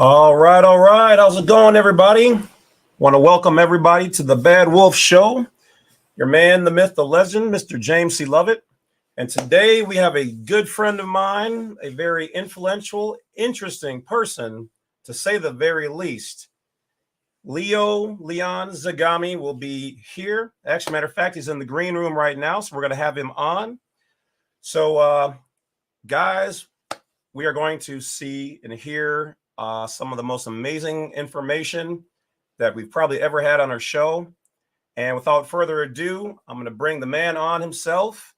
All right, all right. How's it going, everybody? Want to welcome everybody to the Badwolf Show. Your man, the myth, the legend, Mr. James C. Lovett. And today we have a good friend of mine, a very influential, interesting person, to say the very least. Lyon Zagami will be here. Actually, matter of fact, he's in the green room right now, so we're going to have him on. So, guys, we are going to see and hear some of the most amazing information that we've probably ever had on our show. And without further ado, I'm going to bring the man on himself.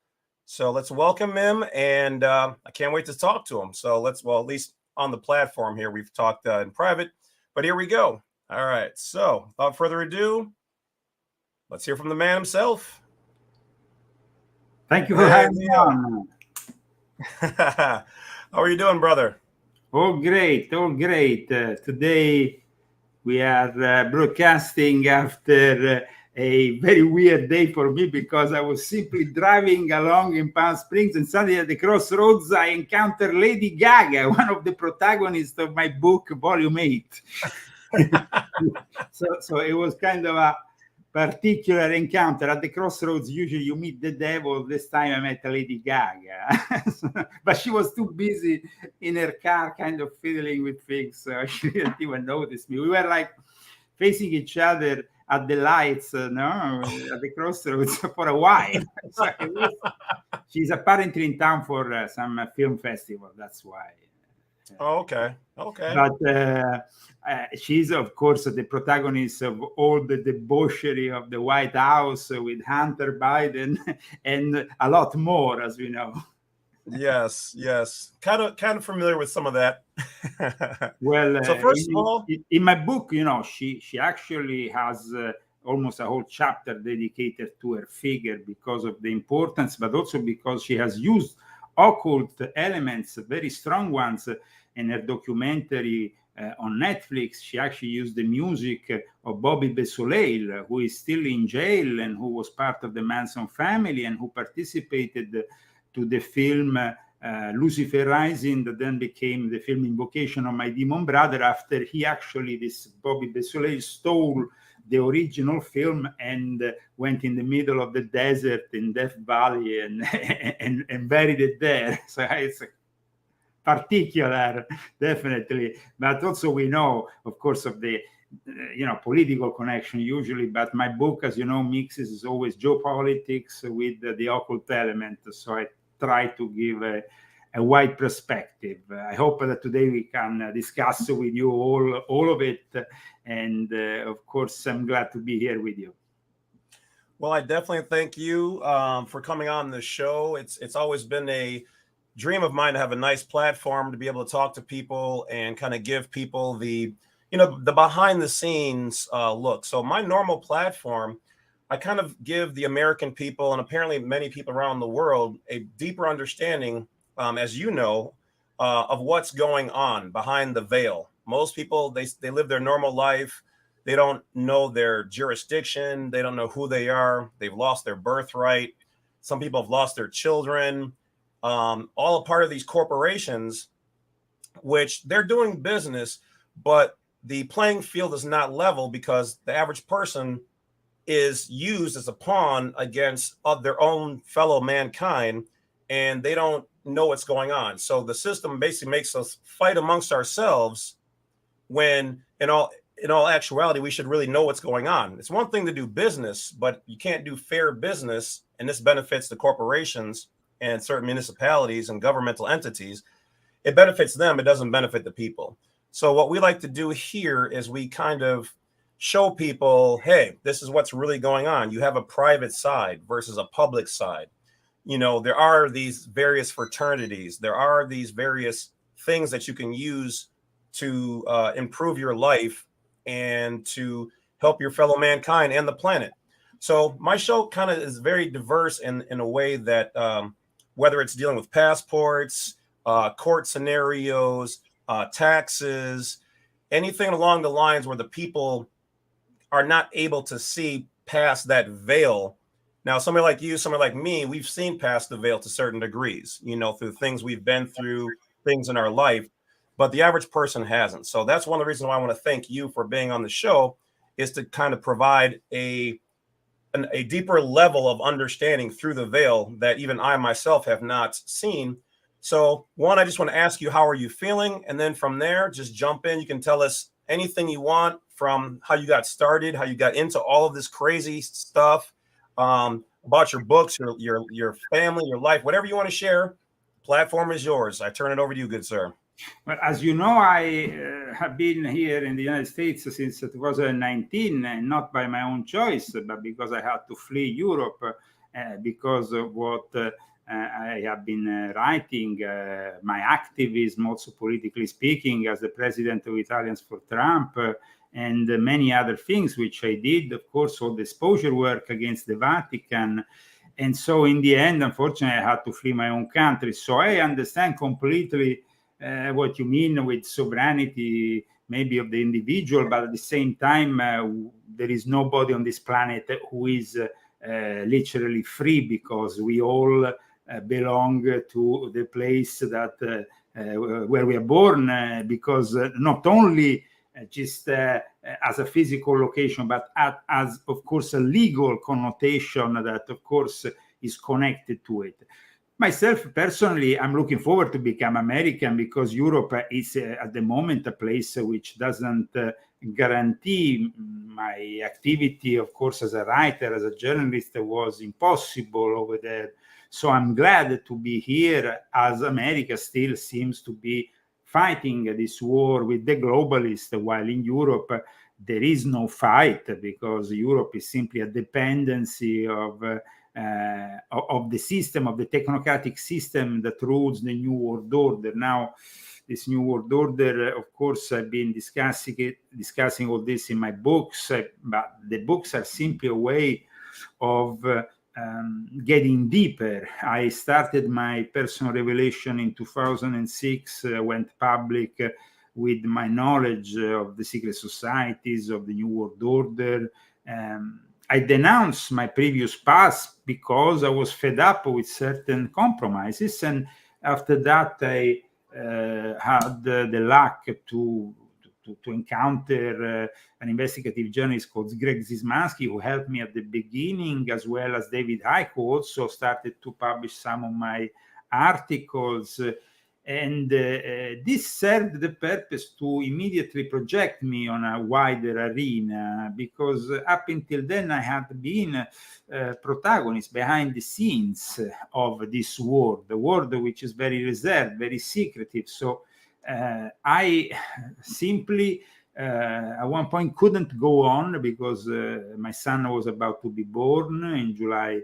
So let's welcome him. And I can't wait to talk to him. So at least on the platform here, we've talked in private, but here we go. All right. So without further ado, let's hear from the man himself. Thank you for having me on. How are you doing, brother? Oh, great. Oh, great. Today we are broadcasting after a very weird day for me because I was simply driving along in Palm Springs and suddenly at the crossroads I encountered Lady Gaga, one of the protagonists of my book, Volume 8. So it was kind of a particular encounter. At the crossroads, usually you meet the devil. This time I met Lady Gaga. But she was too busy in her car kind of fiddling with things, so she didn't even notice me. We were like facing each other at the lights, at the crossroads for a while. So she's apparently in town for some film festival. That's why. Oh, okay. But she's, of course, the protagonist of all the debauchery of the White House with Hunter Biden and a lot more, as we know. Yes. Kind of familiar with some of that. Well, so first of all, in my book, she actually has almost a whole chapter dedicated to her figure because of the importance, but also because she has used occult elements, very strong ones, in her documentary on Netflix. She actually used the music of Bobby Beausoleil, who is still in jail and who was part of the Manson family and who participated to the film Lucifer Rising, that then became the film Invocation of My Demon Brother, after this Bobby Beausoleil stole the original film and went in the middle of the desert in Death Valley and buried it there. So it's particular, definitely. But also we know, of course, of the political connection usually. But my book, as you know, mixes always geopolitics with the occult element. So I try to give a wide perspective. I hope that today we can discuss with you all of it. And of course, I'm glad to be here with you. Well, I definitely thank you for coming on the show. It's always been a dream of mine to have a nice platform to be able to talk to people and kind of give people the behind the scenes look. So my normal platform, I kind of give the American people and apparently many people around the world a deeper understanding, as you know, of what's going on behind the veil. Most people, they live their normal life. They don't know their jurisdiction. They don't know who they are. They've lost their birthright. Some people have lost their children. All a part of these corporations, which they're doing business, but the playing field is not level because the average person is used as a pawn against their own fellow mankind, and they don't know what's going on. So the system basically makes us fight amongst ourselves when in all actuality, we should really know what's going on. It's one thing to do business, but you can't do fair business, and this benefits the corporations and certain municipalities and governmental entities. It benefits them. It doesn't benefit the people. So what we like to do here is we kind of show people, hey, this is what's really going on. You have a private side versus a public side. There are these various fraternities. There are these various things that you can use to improve your life and to help your fellow mankind and the planet. So my show kind of is very diverse in a way that whether it's dealing with passports, court scenarios, taxes, anything along the lines where the people are not able to see past that veil. Now, somebody like you, somebody like me, we've seen past the veil to certain degrees, through things we've been through, things in our life. but the average person hasn't. So that's one of the reasons why I want to thank you for being on the show, is to kind of provide a deeper level of understanding through the veil that even I myself have not seen. So one, I just want to ask you, how are you feeling? And then from there, just jump in. You can tell us anything you want, from how you got started, how you got into all of this crazy stuff, about your books, your family, your life, whatever you want to share. Platform is yours. I turn it over to you, good sir. Well, as you know, I have been here in the United States since 2019, and not by my own choice, but because I had to flee Europe because of what I have been writing, my activism, also politically speaking, as the president of Italians for Trump, and many other things which I did. Of course, all the exposure work against the Vatican. And so in the end, unfortunately, I had to flee my own country. So I understand completely what you mean with sovereignty, maybe of the individual, but at the same time, there is nobody on this planet who is literally free, because we all belong to the place that where we are born, because not only just as a physical location, but as, of course, a legal connotation that, of course, is connected to it. Myself, personally, I'm looking forward to become American, because Europe is at the moment a place which doesn't guarantee my activity. Of course, as a writer, as a journalist, was impossible over there. So I'm glad to be here, as America still seems to be fighting this war with the globalists, while in Europe there is no fight, because Europe is simply a dependency of the system, of the technocratic system that rules the New World Order. Now, this New World Order, of course, I've been discussing all this in my books, but the books are simply a way of getting deeper. I started my personal revelation in 2006, went public with my knowledge of the secret societies, of the New World Order. I denounced my previous past because I was fed up with certain compromises. And after that, I had the luck to encounter an investigative journalist called Greg Zismansky, who helped me at the beginning, as well as David Icke, who also started to publish some of my articles. And this served the purpose to immediately project me on a wider arena, because up until then I had been protagonist behind the scenes of this war, the world which is very reserved, very secretive. So I simply at one point couldn't go on, because my son was about to be born in July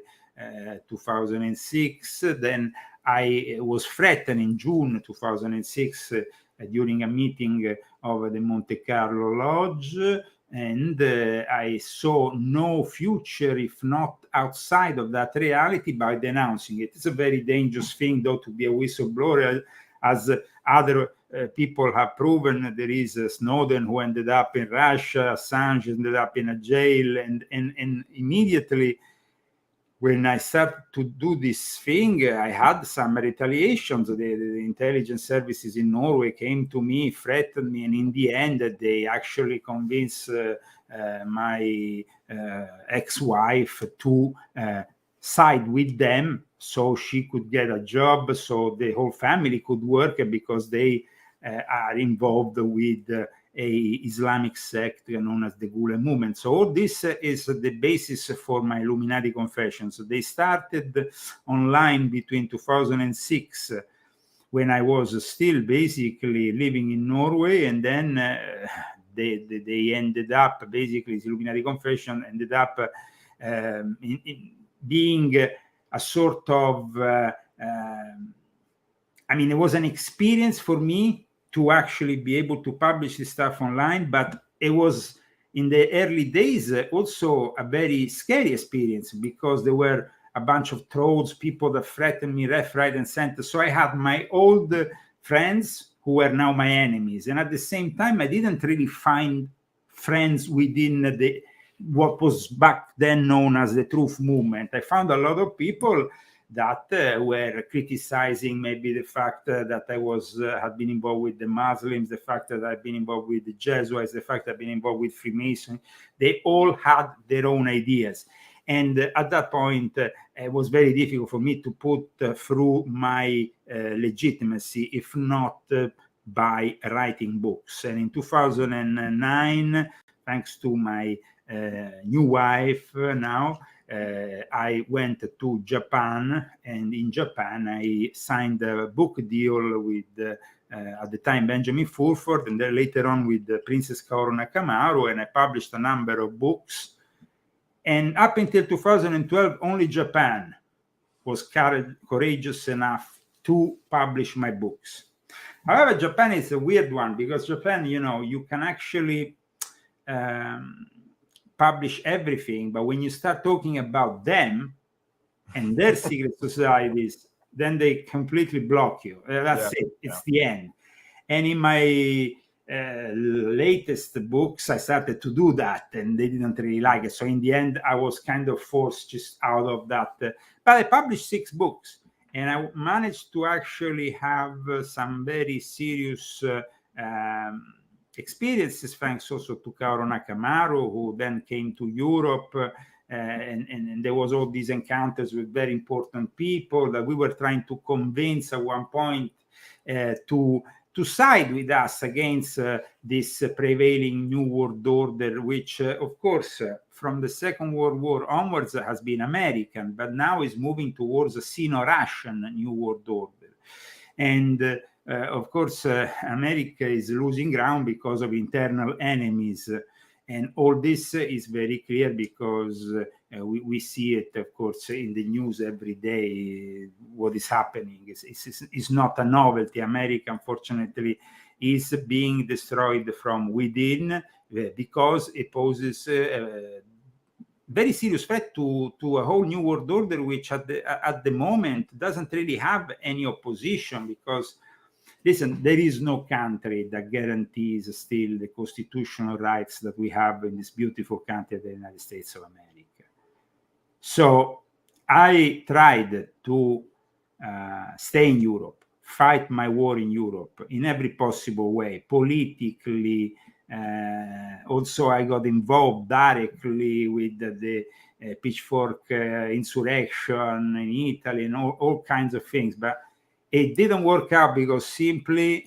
2006. Then I was threatened in June 2006 during a meeting of the Monte Carlo Lodge, and I saw no future if not outside of that reality by denouncing it. It's a very dangerous thing, though, to be a whistleblower, as other people have proven. There is Snowden, who ended up in Russia, Assange ended up in a jail, and immediately when I started to do this thing, I had some retaliations. The intelligence services in Norway came to me, threatened me, and in the end, they actually convinced my ex-wife to side with them so she could get a job, so the whole family could work, because they are involved with a Islamic sect known as the Gulen movement. So all this is the basis for my Illuminati confessions. They started online between 2006, when I was still basically living in Norway, and then they ended up, basically, the Illuminati confession ended up in being a sort of, it was an experience for me to actually be able to publish this stuff online, but it was in the early days also a very scary experience, because there were a bunch of trolls, people that threatened me left, right, and center. So I had my old friends who were now my enemies, and at the same time, I didn't really find friends within what was back then known as the truth movement. I found a lot of people that were criticizing maybe the fact that I had been involved with the Muslims, the fact that I've been involved with the Jesuits, the fact that I've been involved with Freemasons. They all had their own ideas. And at that point, it was very difficult for me to put through my legitimacy, if not by writing books. And in 2009, thanks to my new wife now, I went to Japan, and in Japan I signed a book deal with at the time Benjamin Fulford, and then later on with Princess Kaoru Nakamaru, and I published a number of books. And up until 2012, only Japan was courageous enough to publish my books. However, Japan is a weird one, because Japan, you can actually publish everything, but when you start talking about them and their secret societies, then they completely block you. That's it. It's the end. And in my latest books, I started to do that, and they didn't really like it. So in the end, I was kind of forced just out of that. But I published 6 books, and I managed to actually have some very serious experiences, thanks also to Kaoru Nakamaru, who then came to Europe, and there was all these encounters with very important people that we were trying to convince at one point to side with us against this prevailing New World Order, which, of course, from the Second World War onwards has been American, but now is moving towards a Sino-Russian New World Order. And of course, America is losing ground because of internal enemies. And all this is very clear because we see it, of course, in the news every day. What is happening is not a novelty. America, unfortunately, is being destroyed from within because it poses a very serious threat to a whole new world order, which at the moment doesn't really have any opposition, because listen, there is no country that guarantees still the constitutional rights that we have in this beautiful country, the United States of America. So I tried to stay in Europe, fight my war in Europe in every possible way, politically. Also, I got involved directly with the Pitchfork insurrection in Italy and all kinds of things. But it didn't work out because simply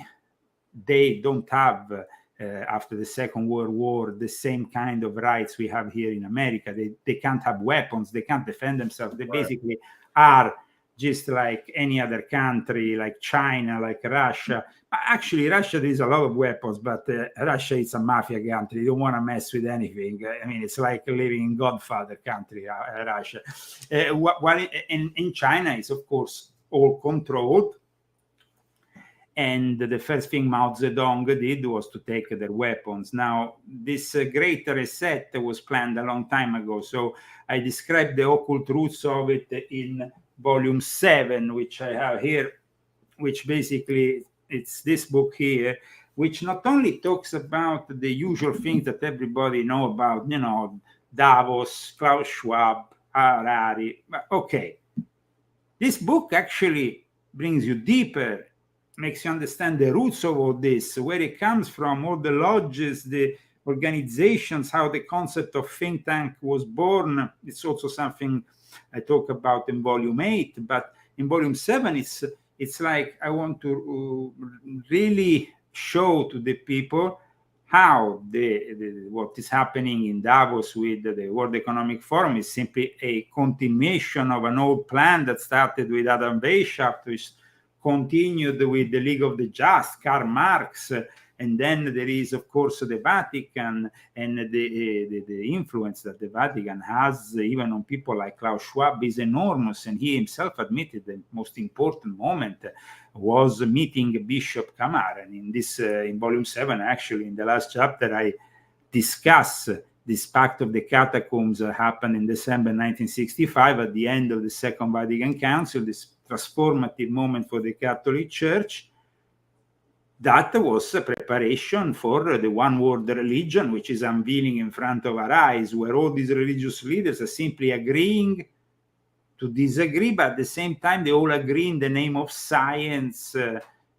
they don't have, after the Second World War, the same kind of rights we have here in America. They can't have weapons. They can't defend themselves. They basically are just like any other country, like China, like Russia. Actually, Russia, there is a lot of weapons, but Russia is a mafia country. They don't want to mess with anything. I mean, it's like living in Godfather country, Russia. While in China is, of course, all controlled. And the first thing Mao Zedong did was to take their weapons. Now, this great reset was planned a long time ago. So I described the occult roots of it in volume 7, which I have here, which basically it's this book here, which not only talks about the usual things that everybody know about, Davos, Klaus Schwab, Harari. But okay, this book actually brings you deeper, makes you understand the roots of all this, where it comes from, all the lodges, the organizations, how the concept of think tank was born. It's also something I talk about in volume 8, but in volume 7, it's like I want to really show to the people how what is happening in Davos with the World Economic Forum is simply a continuation of an old plan that started with Adam Weishaupt, which continued with the League of the Just, Karl Marx, and then there is, of course, the Vatican and the influence that the Vatican has even on people like Klaus Schwab is enormous. And he himself admitted the most important moment was meeting Bishop Kamar. And in volume 7, actually, in the last chapter, I discuss this Pact of the Catacombs that happened in December 1965 at the end of the Second Vatican Council, this transformative moment for the Catholic Church. That was a preparation for the one world religion, which is unveiling in front of our eyes, where all these religious leaders are simply agreeing disagree, but at the same time they all agree in the name of science,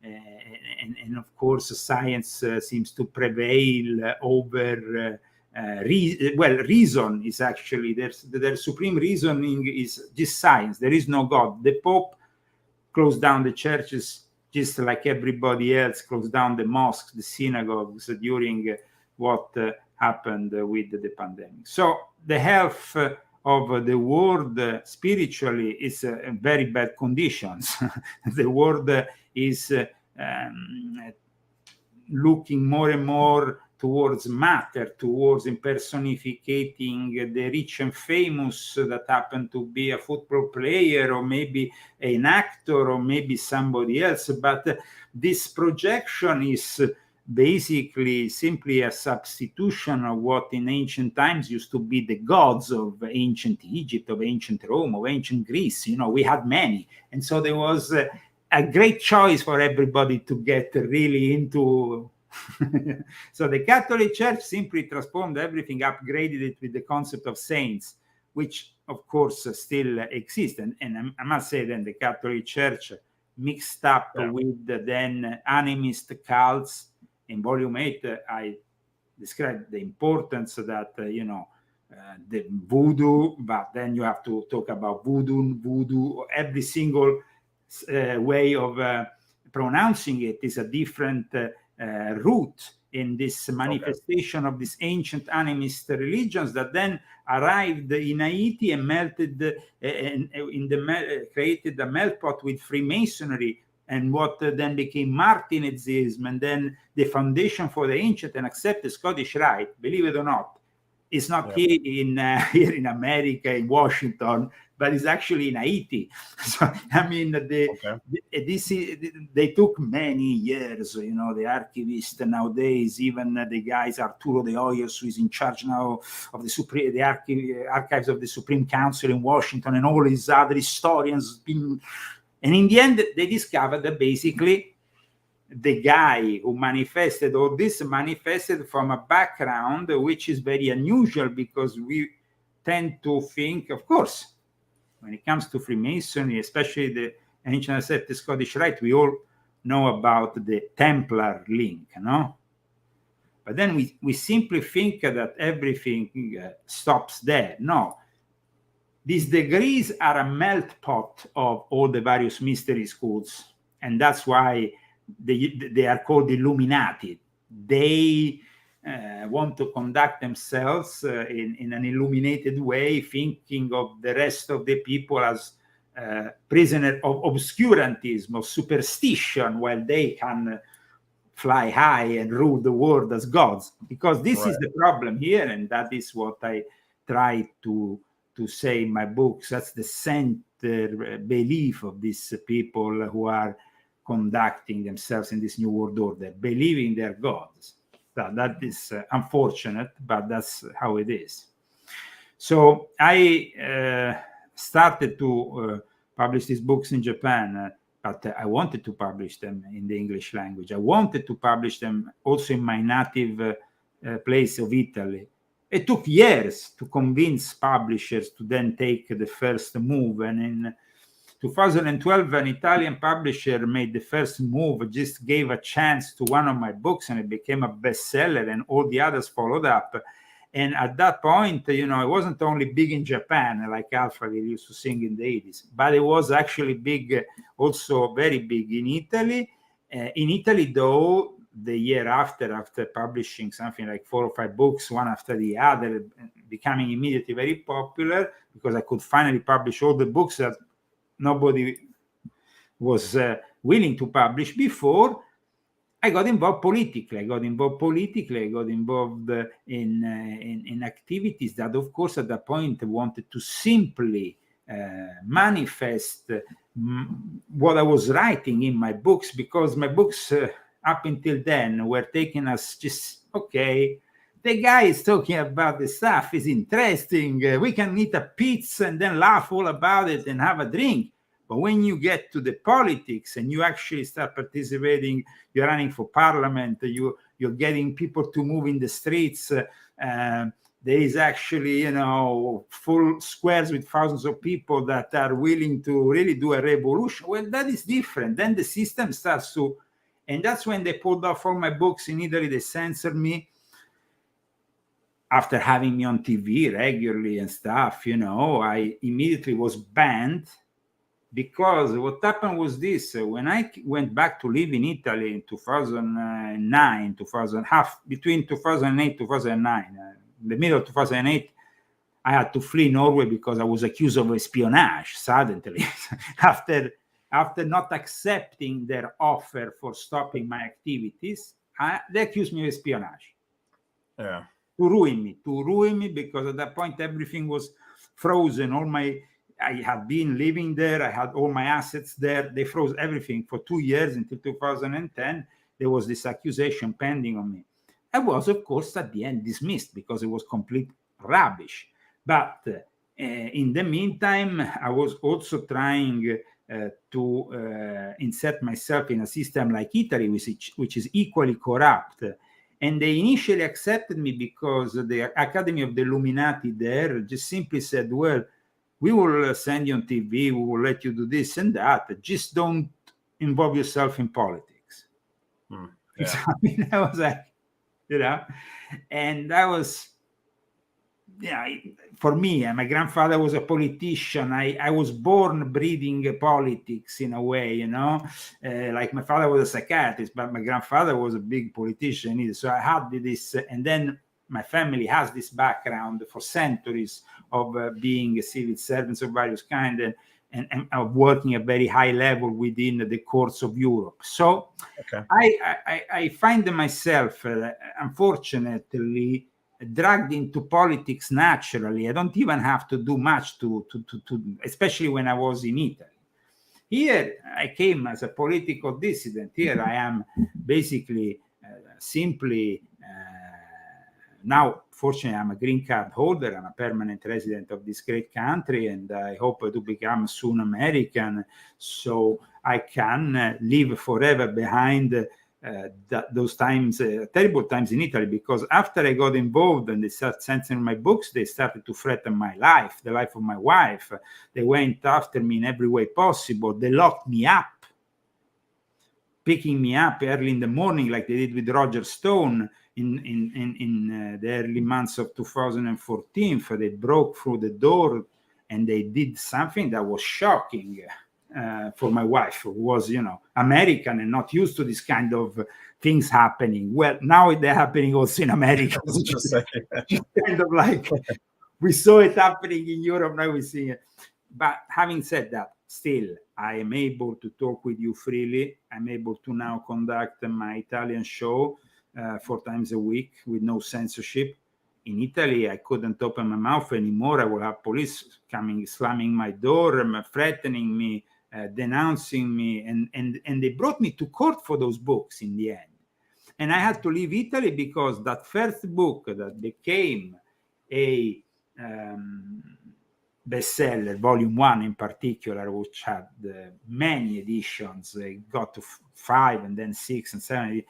and of course science seems to prevail over reason is actually their supreme reasoning is just science. There is no God. The Pope closed down the churches just like everybody else closed down the mosques, the synagogues during what happened with the pandemic. So the health of the world spiritually is in very bad conditions. The world is looking more and more towards matter, towards impersonificating the rich and famous that happen to be a football player or maybe an actor or maybe somebody else. But this projection is basically simply a substitution of what in ancient times used to be the gods of ancient Egypt, of ancient Rome, of ancient Greece. You know, we had many. And so there was a great choice for everybody to get really into. So the Catholic Church simply transformed everything, upgraded it with the concept of saints, which of course still exists. And I must say then the Catholic Church mixed up with the then animist cults. In volume 8, I described the importance that, the voodoo, but then you have to talk about voodoo, every single way of pronouncing it is a different root in this manifestation of these ancient animist religions that then arrived in Haiti and melted created a meltpot with Freemasonry and what then became Martinezism, and then the foundation for the ancient and accepted Scottish Rite, believe it or not, is not here in America, in Washington, but it's actually in Haiti. So, I mean, they took many years, the archivist nowadays, even the guys, Arturo de Hoyos, who is in charge now of the archives of the Supreme Council in Washington, and all these other historians. And in the end, they discovered that basically the guy who manifested all this manifested from a background which is very unusual, because we tend to think, of course, when it comes to Freemasonry, especially the ancient accepted Scottish Rite, we all know about the Templar link, no? But then we simply think that everything stops there. No. These degrees are a melt pot of all the various mystery schools, and that's why they are called Illuminati. They want to conduct themselves in an illuminated way, thinking of the rest of the people as prisoner of obscurantism, of superstition, while they can fly high and rule the world as gods. Because this is the problem here, and that is what I try to say in my books. That's the center belief of these people who are conducting themselves in this new world order, believing they're gods. That is unfortunate, but that's how it is. So I started to publish these books in Japan, but I wanted to publish them in the English language. I wanted to publish them also in my native place of Italy. It took years to convince publishers to then take the first move. And in 2012, an Italian publisher made the first move, just gave a chance to one of my books, and it became a bestseller, and all the others followed up. And at that point, it wasn't only big in Japan, like Alphaville used to sing in the 80s, but it was actually big, also very big in Italy. In Italy, though, the year after publishing something like 4 or 5 books, one after the other, becoming immediately very popular, because I could finally publish all the books that nobody was willing to publish before, I got involved politically. I got involved in activities that, of course, at that point wanted to simply manifest what I was writing in my books, because my books up until then were taken as just, okay, the guy is talking about the stuff, is interesting, we can eat a pizza and then laugh all about it and have a drink. But when you get to the politics and you actually start participating, you're running for parliament, you're getting people to move in the streets, there is actually, full squares with thousands of people that are willing to really do a revolution. Well, that is different. Then the system starts to, and that's when they pulled off all my books in Italy. They censored me after having me on TV regularly and stuff. I immediately was banned, because what happened was this: when I went back to live in Italy in 2009, between 2008 2009, in the middle of 2008, I had to flee Norway because I was accused of espionage suddenly. after not accepting their offer for stopping my activities, they accused me of espionage. Yeah. To ruin me, because at that point everything was frozen. I had been living there, I had all my assets there. They froze everything for 2 years until 2010. There was this accusation pending on me. I was, of course, at the end dismissed because it was complete rubbish. But in the meantime, I was also trying to insert myself in a system like Italy, which is equally corrupt. And they initially accepted me because the Academy of the Illuminati there just simply said, well, we will send you on TV, we will let you do this and that, just don't involve yourself in politics. Yeah. So, I was like, and that was, for me, my grandfather was a politician. I was born breathing politics in a way, like my father was a psychiatrist, but my grandfather was a big politician. So I had this, and then my family has this background for centuries of being civil servants of various kinds and of working at very high level within the courts of Europe. So okay. I find myself, unfortunately, dragged into politics naturally. I don't even have to do much to especially when I was in Italy. Here, I came as a political dissident. Here I am basically simply now, fortunately, I'm a green card holder. I'm a permanent resident of this great country, and I hope to become soon American, so I can live forever behind those times, terrible times in Italy. Because after I got involved and they started censoring my books, they started to threaten my life, the life of my wife. They went after me in every way possible. They locked me up, picking me up early in the morning, like they did with Roger Stone in the early months of 2014. They broke through the door and they did something that was shocking for my wife, who was, American and not used to this kind of things happening. Well, now they're happening also in America. Just kind of like we saw it happening in Europe, now we see it. But having said that, still, I am able to talk with you freely. I'm able to now conduct my Italian show 4 times a week with no censorship. In Italy, I couldn't open my mouth anymore. I will have police coming, slamming my door, threatening me, denouncing me, and they brought me to court for those books in the end. And I had to leave Italy because that first book that became a bestseller, volume 1 in particular, which had many editions, got to 5 and then 6 and 7.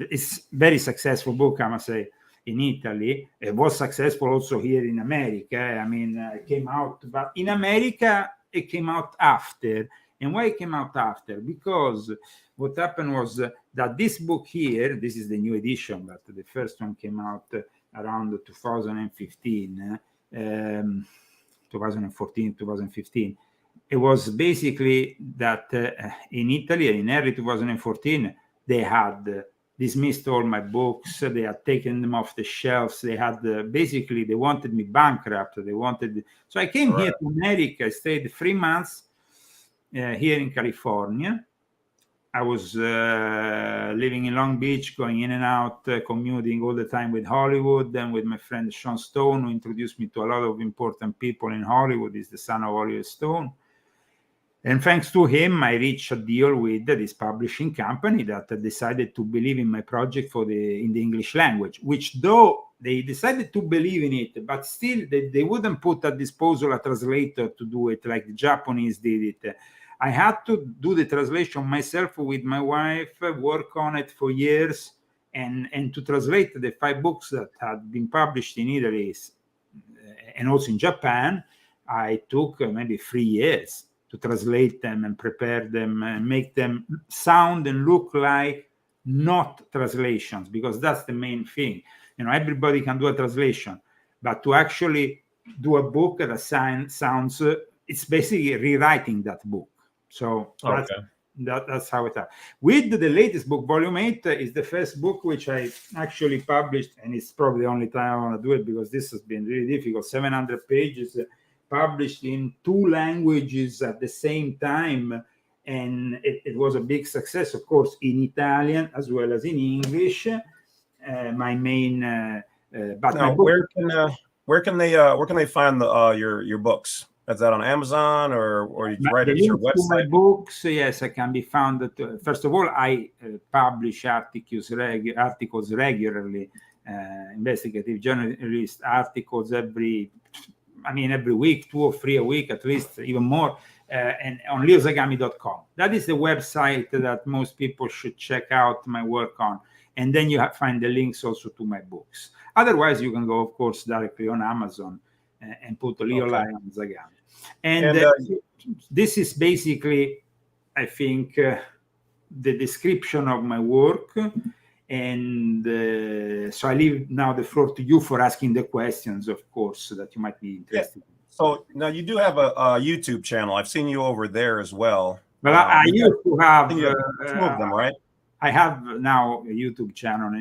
It's very successful book, I must say, in Italy. It was successful also here in America. I mean, it came out, but in America, it came out after. And why it came out after? Because what happened was that this book here, this is the new edition, but the first one came out around 2015, 2014, 2015. It was basically that in Italy, in early 2014, they had dismissed all my books. They had taken them off the shelves. They had basically, they wanted me bankrupt. So I came here to America. I stayed 3 months here in California. I was living in Long Beach, going in and out, commuting all the time with Hollywood, and with my friend Sean Stone, who introduced me to a lot of important people in Hollywood. He's the son of Oliver Stone. And thanks to him, I reached a deal with this publishing company that decided to believe in my project in the English language, which though they decided to believe in it, but still they wouldn't put at disposal a translator to do it like the Japanese did it. I had to do the translation myself with my wife, work on it for years, and to translate the 5 books that had been published in Italy and also in Japan, I took maybe 3 years to translate them and prepare them and make them sound and look like not translations, because that's the main thing. Everybody can do a translation, but to actually do a book that sounds, it's basically rewriting that book. So that's how it happened. With the latest book, Volume 8, is the first book which I actually published, and it's probably the only time I want to do it because this has been really difficult. 700 pages published in 2 languages at the same time, and it was a big success, of course, in Italian as well as in English. My main, but now, my book, where can they find your books? Is that on Amazon or you write it at your website? My books, yes, I can be found. First of all, I publish articles regularly, investigative journalist articles every week, 2 or 3 a week, at least, even more, and on lyonzagami.com. That is the website that most people should check out my work on. And then you find the links also to my books. Otherwise, you can go, of course, directly on Amazon and put Lyon Zagami. And this is basically, I think, the description of my work. And so I leave now the floor to you for asking the questions, of course, that you might be interested in. So now you do have a YouTube channel. I've seen you over there as well. But I used to have two of them, right? I have now a YouTube channel,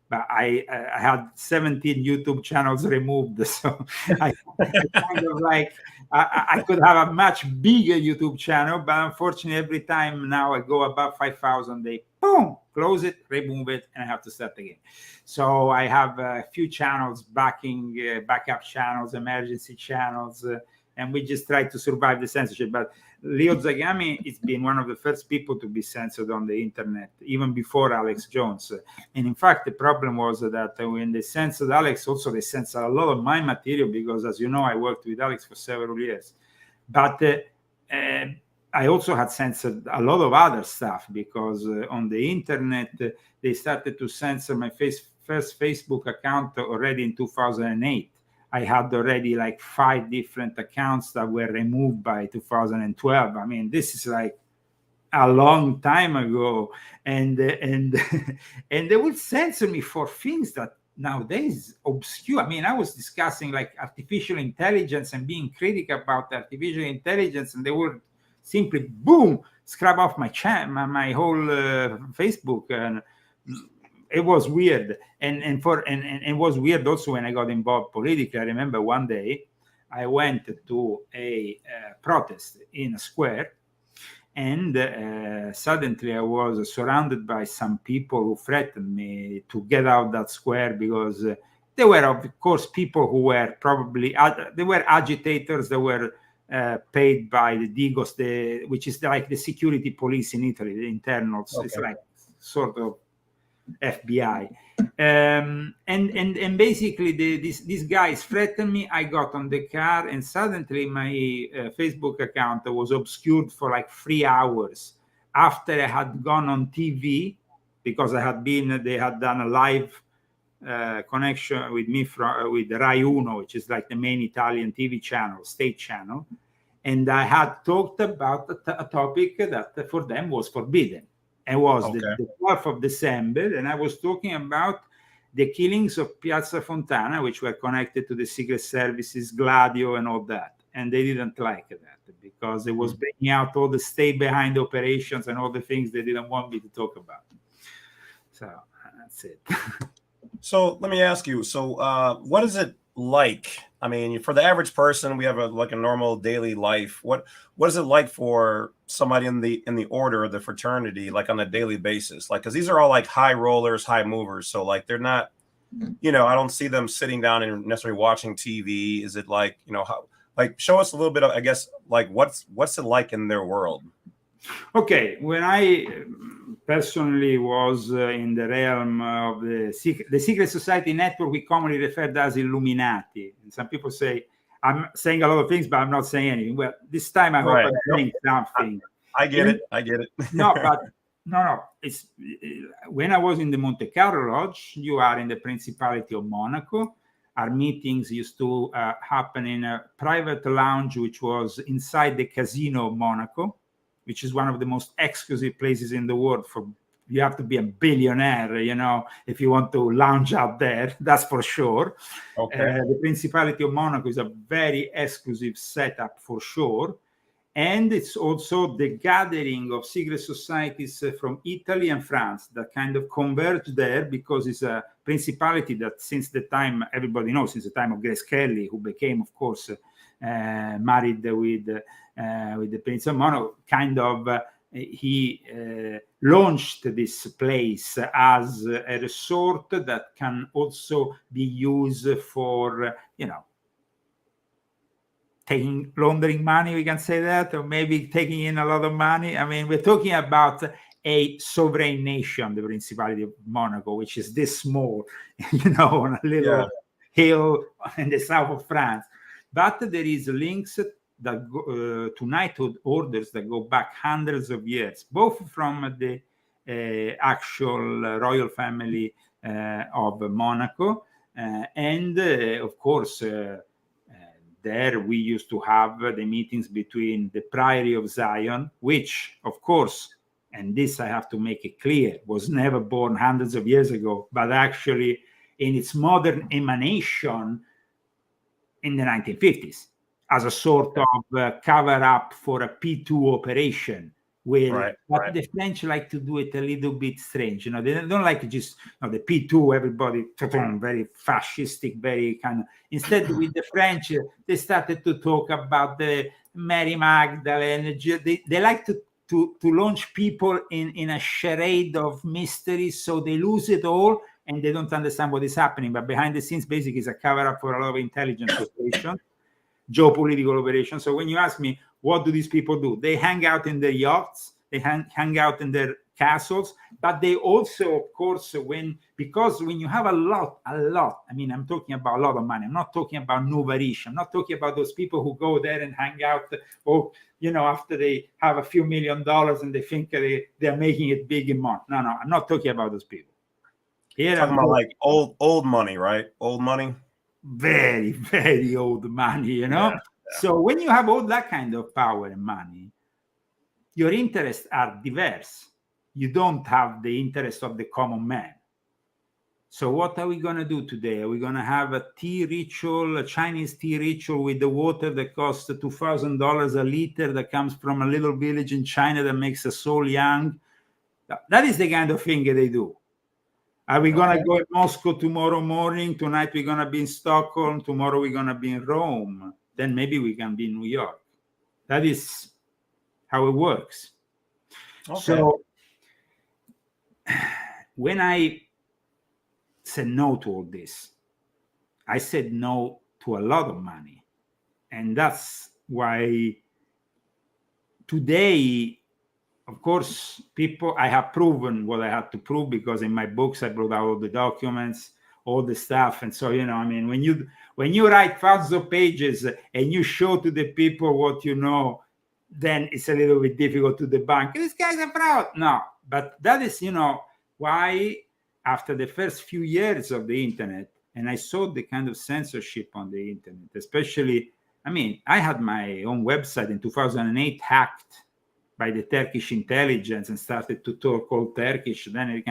but I had 17 YouTube channels removed. So I kind of like, I could have a much bigger YouTube channel, but unfortunately, every time now I go above 5,000, they boom, close it, remove it, and I have to start again. So I have a few channels, backup channels, emergency channels, and we just try to survive the censorship. But Lyon Zagami has been one of the first people to be censored on the internet, even before Alex Jones. And in fact, the problem was that when they censored Alex, also they censored a lot of my material, because, as you know, I worked with Alex for several years. But I also had censored a lot of other stuff, because on the internet, they started to censor my first Facebook account already in 2008. I had already like 5 different accounts that were removed by 2012. I mean, this is like a long time ago, and they would censor me for things that nowadays obscure. I mean, I was discussing like artificial intelligence and being critical about artificial intelligence, and they would simply boom scrub off my whole Facebook, and it was weird. And it was weird also when I got involved politically. I remember one day I went to a protest in a square, and suddenly I was surrounded by some people who threatened me to get out that square, because they were, of course, people who were probably they were agitators. They were paid by the Digos, which is like the security police in Italy, the internals. Okay. It's like sort of FBI, and basically these guys threatened me. I got on the car, and suddenly my Facebook account was obscured for like 3 hours after I had gone on TV, because they had done a live connection with me with Rai Uno, which is like the main Italian TV channel, state channel, and I had talked about a topic that for them was forbidden. It was the 12th of December, and I was talking about the killings of Piazza Fontana, which were connected to the Secret Services, Gladio, and all that. And they didn't like that, because it was bringing out all the stay-behind operations and all the things they didn't want me to talk about. So that's it. So let me ask you, so what is it like? I mean, for the average person, we have a normal daily life. What is it like for somebody in the order, the fraternity, like on a daily basis? Like, because these are all like high rollers, high movers. So like, they're not, I don't see them sitting down and necessarily watching TV. Is it like, how, like, show us a little bit of, I guess, like what's it like in their world? Okay, when I personally was in the realm of the secret society network, we commonly referred as Illuminati. And some people say I'm saying a lot of things, but I'm not saying anything. Well, this time I hope I'm saying something. I get it. No, but No. It's when I was in the Monte Carlo Lodge, you are in the Principality of Monaco. Our meetings used to happen in a private lounge, which was inside the Casino of Monaco, which is one of the most exclusive places in the world. You have to be a billionaire, if you want to lounge out there. That's for sure. Okay. The Principality of Monaco is a very exclusive setup for sure. And it's also the gathering of secret societies from Italy and France that kind of converge there, because it's a principality that since the time, everybody knows, since the time of Grace Kelly, who became, of course, married with the Prince of Monaco, kind of he launched this place as a resort that can also be used for, laundering money, we can say that, or maybe taking in a lot of money. I mean, we're talking about a sovereign nation, the Principality of Monaco, which is this small, on a little hill in the south of France. But there is links that go, to knighthood orders that go back hundreds of years, both from the actual royal family of Monaco, and of course, there we used to have the meetings between the Priory of Zion, which, of course, and this I have to make it clear, was never born hundreds of years ago, but actually in its modern emanation in the 1950s as a sort of cover-up for a P2 operation. But the French like to do it a little bit strange. They don't like just the P2, everybody very fascistic, very kind of. Instead, with the French, they started to talk about the Mary Magdalene. They like to launch people in a charade of mysteries, so they lose it all and they don't understand what is happening. But behind the scenes, basically, is a cover-up for a lot of intelligence operation, geopolitical operation. So when you ask me, what do these people do? They hang out in their yachts, they hang out in their castles, but they also, of course, because when you have a lot, I mean, I'm talking about a lot of money. I'm not talking about nouveau riche. I'm not talking about those people who go there and hang out, or, after they have a few $1 million and they think they're making it big in money. No, I'm not talking about those people. Here talking about like old money, right? Old money. Very, very old money, Yeah. So when you have all that kind of power and money, your interests are diverse. You don't have the interest of the common man. So what are we going to do today? Are we going to have a tea ritual, a Chinese tea ritual with the water that costs $2,000 a liter that comes from a little village in China that makes us so young? That is the kind of thing they do. Are we going to go to Moscow tomorrow morning? Tonight we're going to be in Stockholm. Tomorrow we're going to be in Rome. Then maybe we can be in New York. That is how it works. Okay. So when I said no to all this, I said no to a lot of money. And that's why today, of course, I have proven what I had to prove, because in my books I brought out all the documents, all the stuff. And so, I mean, when you write thousands of pages and you show to the people what you know, then it's a little bit difficult to debunk. This guy's a fraud. No, but that is, why after the first few years of the internet, and I saw the kind of censorship on the internet, especially, I mean, I had my own website in 2008 hacked by the Turkish intelligence and started to talk all Turkish. Then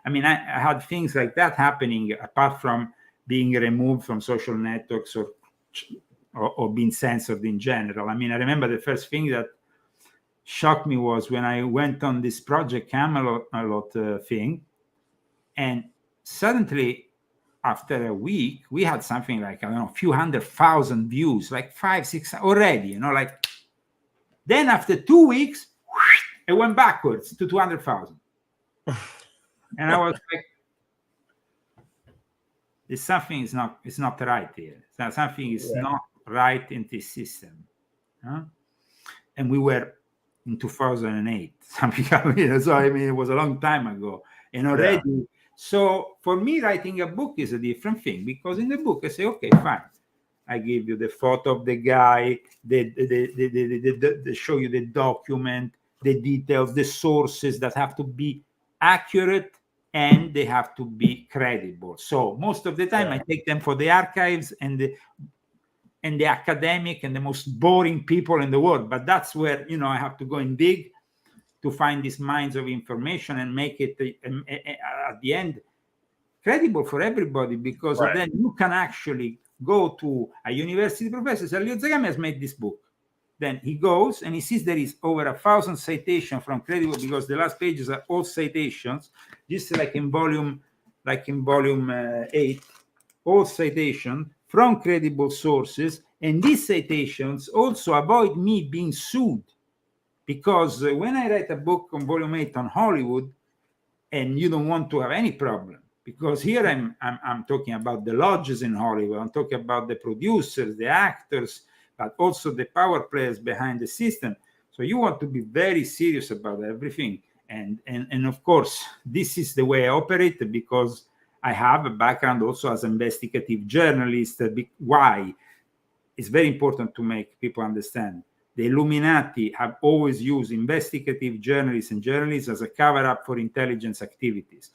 I had things like that happening, apart from being removed from social networks or being censored in general. I mean, I remember the first thing that shocked me was when I went on this Project Camelot thing, and suddenly after a week we had something like, I don't know, a few 100,000 views, like 5-6 already, Then after 2 weeks, it went backwards to 200,000. And I was like, something is not right here. Something is not right in this system. And we were in 2008, something. So I mean, it was a long time ago. And already, so for me, writing a book is a different thing, because in the book I say, okay, fine. I give you the photo of the guy, they show you the document, the details, the sources that have to be accurate, and they have to be credible. So most of the time I take them for the archives and the academic and the most boring people in the world. But that's where, I have to go and dig to find these mines of information and make it at the end credible for everybody, because then you can actually go to a university professor, say, Lyon Zagami has made this book. Then he goes and he sees there is over 1,000 citations from credible, because the last pages are all citations, just like in volume 8, all citation from credible sources. And these citations also avoid me being sued, because when I write a book on volume 8 on Hollywood, and you don't want to have any problem, because here I'm talking about the lodges in Hollywood, I'm talking about the producers, the actors, but also the power players behind the system. So you want to be very serious about everything. And of course, this is the way I operate, because I have a background also as an investigative journalist. Why? It's very important to make people understand. The Illuminati have always used investigative journalists and journalists as a cover-up for intelligence activities,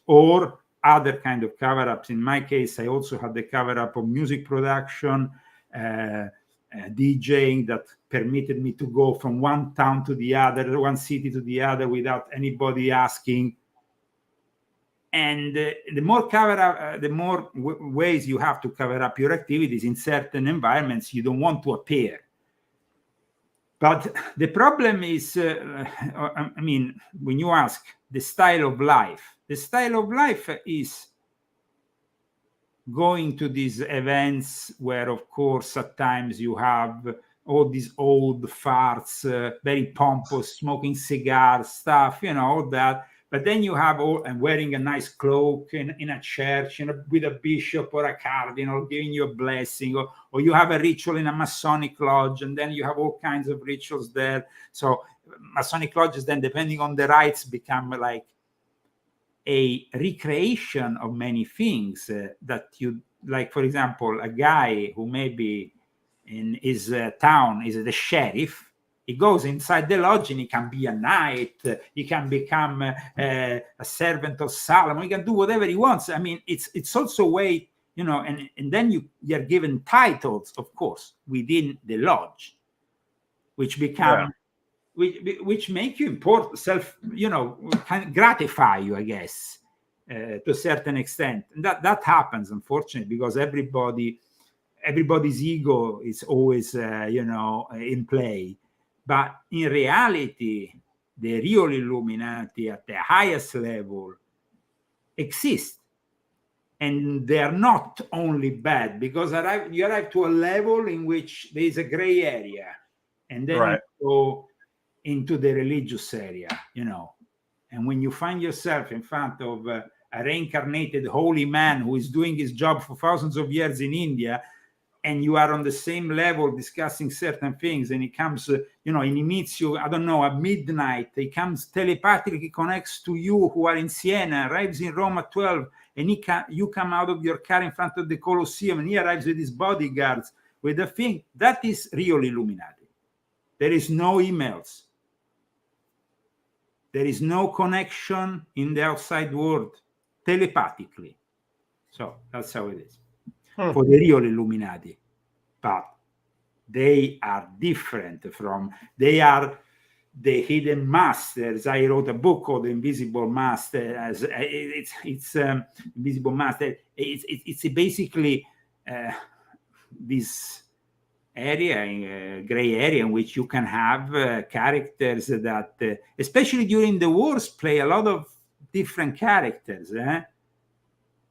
or other kind of cover-ups. In my case, I also had the cover-up of music production, DJing, that permitted me to go from one town to the other, one city to the other, without anybody asking. And the more cover up, the more ways you have to cover up your activities. In certain environments, you don't want to appear. But the problem is, when you ask the style of life is going to these events where, of course, at times you have all these old farts, very pompous, smoking cigars, stuff, all that. But then you have and wearing a nice cloak in a church, with a bishop or a cardinal giving you a blessing, or you have a ritual in a Masonic lodge, and then you have all kinds of rituals there. So Masonic lodges then, depending on the rites, become like a recreation of many things that you like. For example, a guy who maybe in his town is the sheriff. He goes inside the lodge and he can be a knight. He can become a servant of Solomon. He can do whatever he wants. I mean, it's also a way, and then you're given titles, of course, within the lodge, which become which make you important, can gratify you, I guess, to a certain extent. And that happens, unfortunately, because everybody's ego is always in play. But in reality, the real Illuminati at the highest level exist. And they are not only bad, because you arrive to a level in which there is a gray area. And then you go into the religious area, And when you find yourself in front of a reincarnated holy man who is doing his job for thousands of years in India, and you are on the same level discussing certain things, and he comes, and he meets you, I don't know, at midnight, he comes telepathically, connects to you who are in Siena, arrives in Rome at 12, and you come out of your car in front of the Colosseum, and he arrives with his bodyguards, with a thing. That is real Illuminati. There is no emails. There is no connection in the outside world telepathically. So that's how it is. For the real Illuminati. But they are different they are the hidden masters. I wrote a book called The Invisible Master. It's Invisible Master. It's basically this area, gray area, in which you can have characters that, especially during the wars, play a lot of different characters.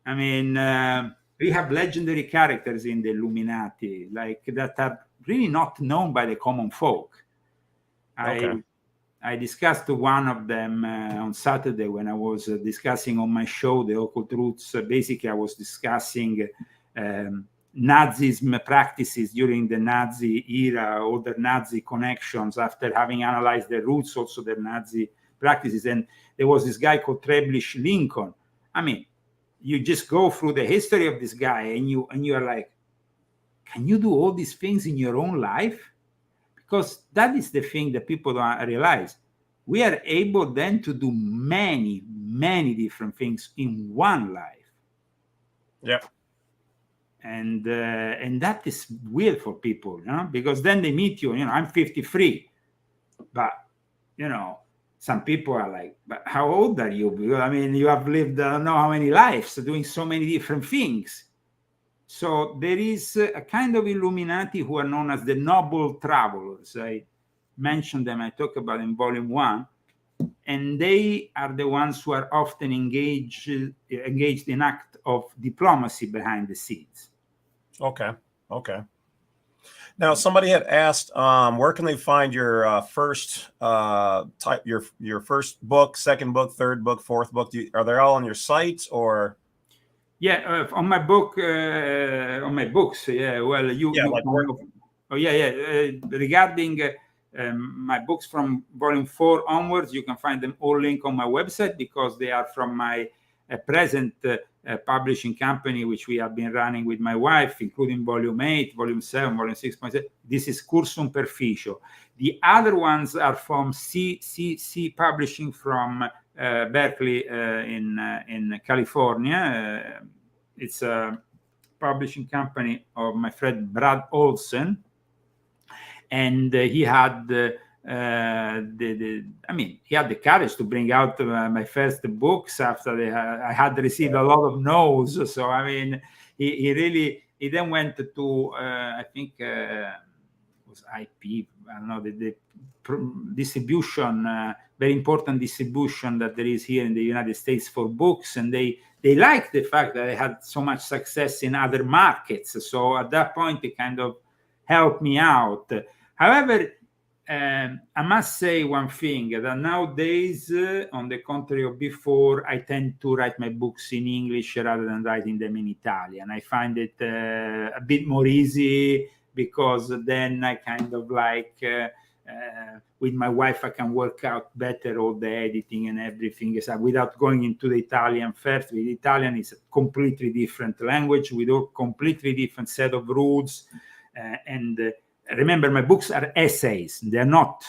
I mean, we have legendary characters in the Illuminati, like that are really not known by the common folk. I discussed one of them on Saturday when I was discussing on my show, The Occult Roots. Basically, I was discussing Nazism practices during the Nazi era, all the Nazi connections, after having analyzed the roots, also the Nazi practices. And there was this guy called Treblich Lincoln. I mean, you just go through the history of this guy, and you are like, can you do all these things in your own life? Because that is the thing that people don't realize. we are able then to do many, many different things in one life. Yeah. And that is weird for people, because then they meet you, I'm 53, but, some people are like, but how old are you? Because, I mean, you have lived, I don't know how many lives, doing so many different things. So there is a kind of Illuminati who are known as the noble travelers. I mentioned them, I talk about in volume 1, and they are the ones who are often engaged in act of diplomacy behind the scenes. Okay. Now, somebody had asked, where can they find your first your first book, second book, third book, fourth book? Are they all on your site or? Yeah, on my book, on my books. Yeah, well, regarding my books from volume 4 onwards, you can find them all linked on my website, because they are from my present publishing company, which we have been running with my wife, including volume 8, volume 7, volume 6.7. This is Cursum Perficio. The other ones are from C Publishing from Berkeley in California. It's a publishing company of my friend Brad Olsen, and he had he had the courage to bring out my first books after I had received a lot of no's. So I mean, he then went to I think was IP, I don't know, the distribution, very important distribution that there is here in the United States for books, and they liked the fact that I had so much success in other markets. So at that point, it kind of helped me out. However, I must say one thing, that nowadays, on the contrary of before, I tend to write my books in English rather than writing them in Italian. I find it a bit more easy, because then I kind of like, with my wife, I can work out better all the editing and everything, without going into the Italian first. With Italian, it's a completely different language with a completely different set of rules. And remember, my books are essays. They're not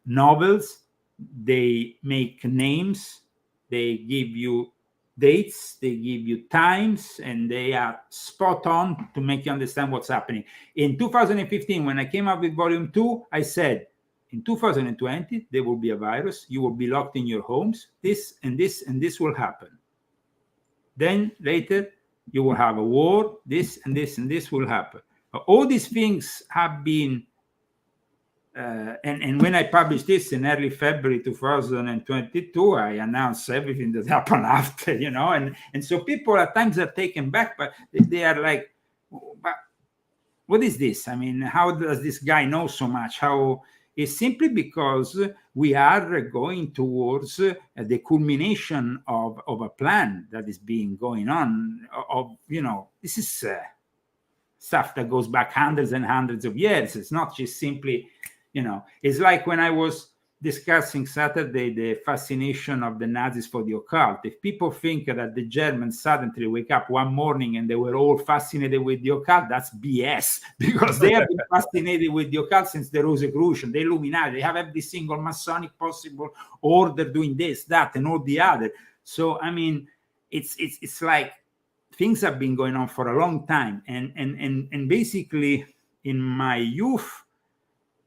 novels. They make names. They give you dates, they give you times, and they are spot on to make you understand what's happening. In 2015, when I came up with volume 2, I said, in 2020, there will be a virus. You will be locked in your homes. This and this and this will happen. Then later, you will have a war. This and this and this will happen. All these things have been, and when I published this in early February 2022, I announced everything that happened after, and so people at times are taken back, but they are like, but what is this? I mean, how does this guy know so much? It's simply because we are going towards the culmination of a plan that is going on. This is stuff that goes back hundreds and hundreds of years. It's not just simply, it's like when I was discussing Saturday the fascination of the Nazis for the occult. If people think that the Germans suddenly wake up one morning and they were all fascinated with the occult, that's BS, because they have been fascinated with the occult since the Rosicrucian, the Illuminati. They have every single Masonic possible order doing this, that, and all the other. So, I mean, it's like things have been going on for a long time. And basically, in my youth,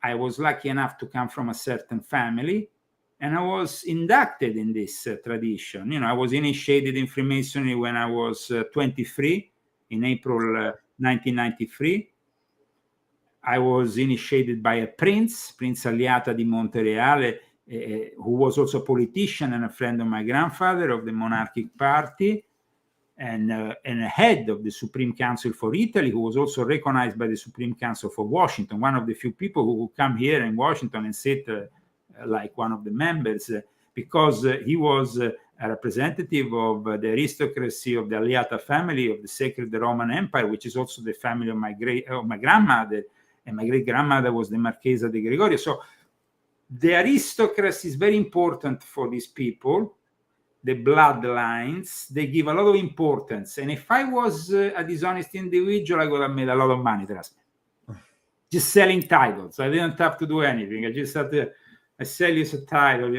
I was lucky enough to come from a certain family, and I was inducted in this tradition. I was initiated in Freemasonry when I was 23 in April 1993. I was initiated by a Prince Aliata di Montereale, who was also a politician and a friend of my grandfather of the monarchic party, and a head of the Supreme Council for Italy, who was also recognized by the Supreme Council for Washington, one of the few people who would come here in Washington and sit like one of the members, because he was a representative of the aristocracy of the Aliata family of the Sacred Roman Empire, which is also the family of my grandmother, and my great-grandmother was the Marchesa di Gregorio. So the aristocracy is very important for these people. The bloodlines, they give a lot of importance. And if I was a dishonest individual, I would have made a lot of money, trust me. Just selling titles. I didn't have to do anything. I just had to I sell you a title.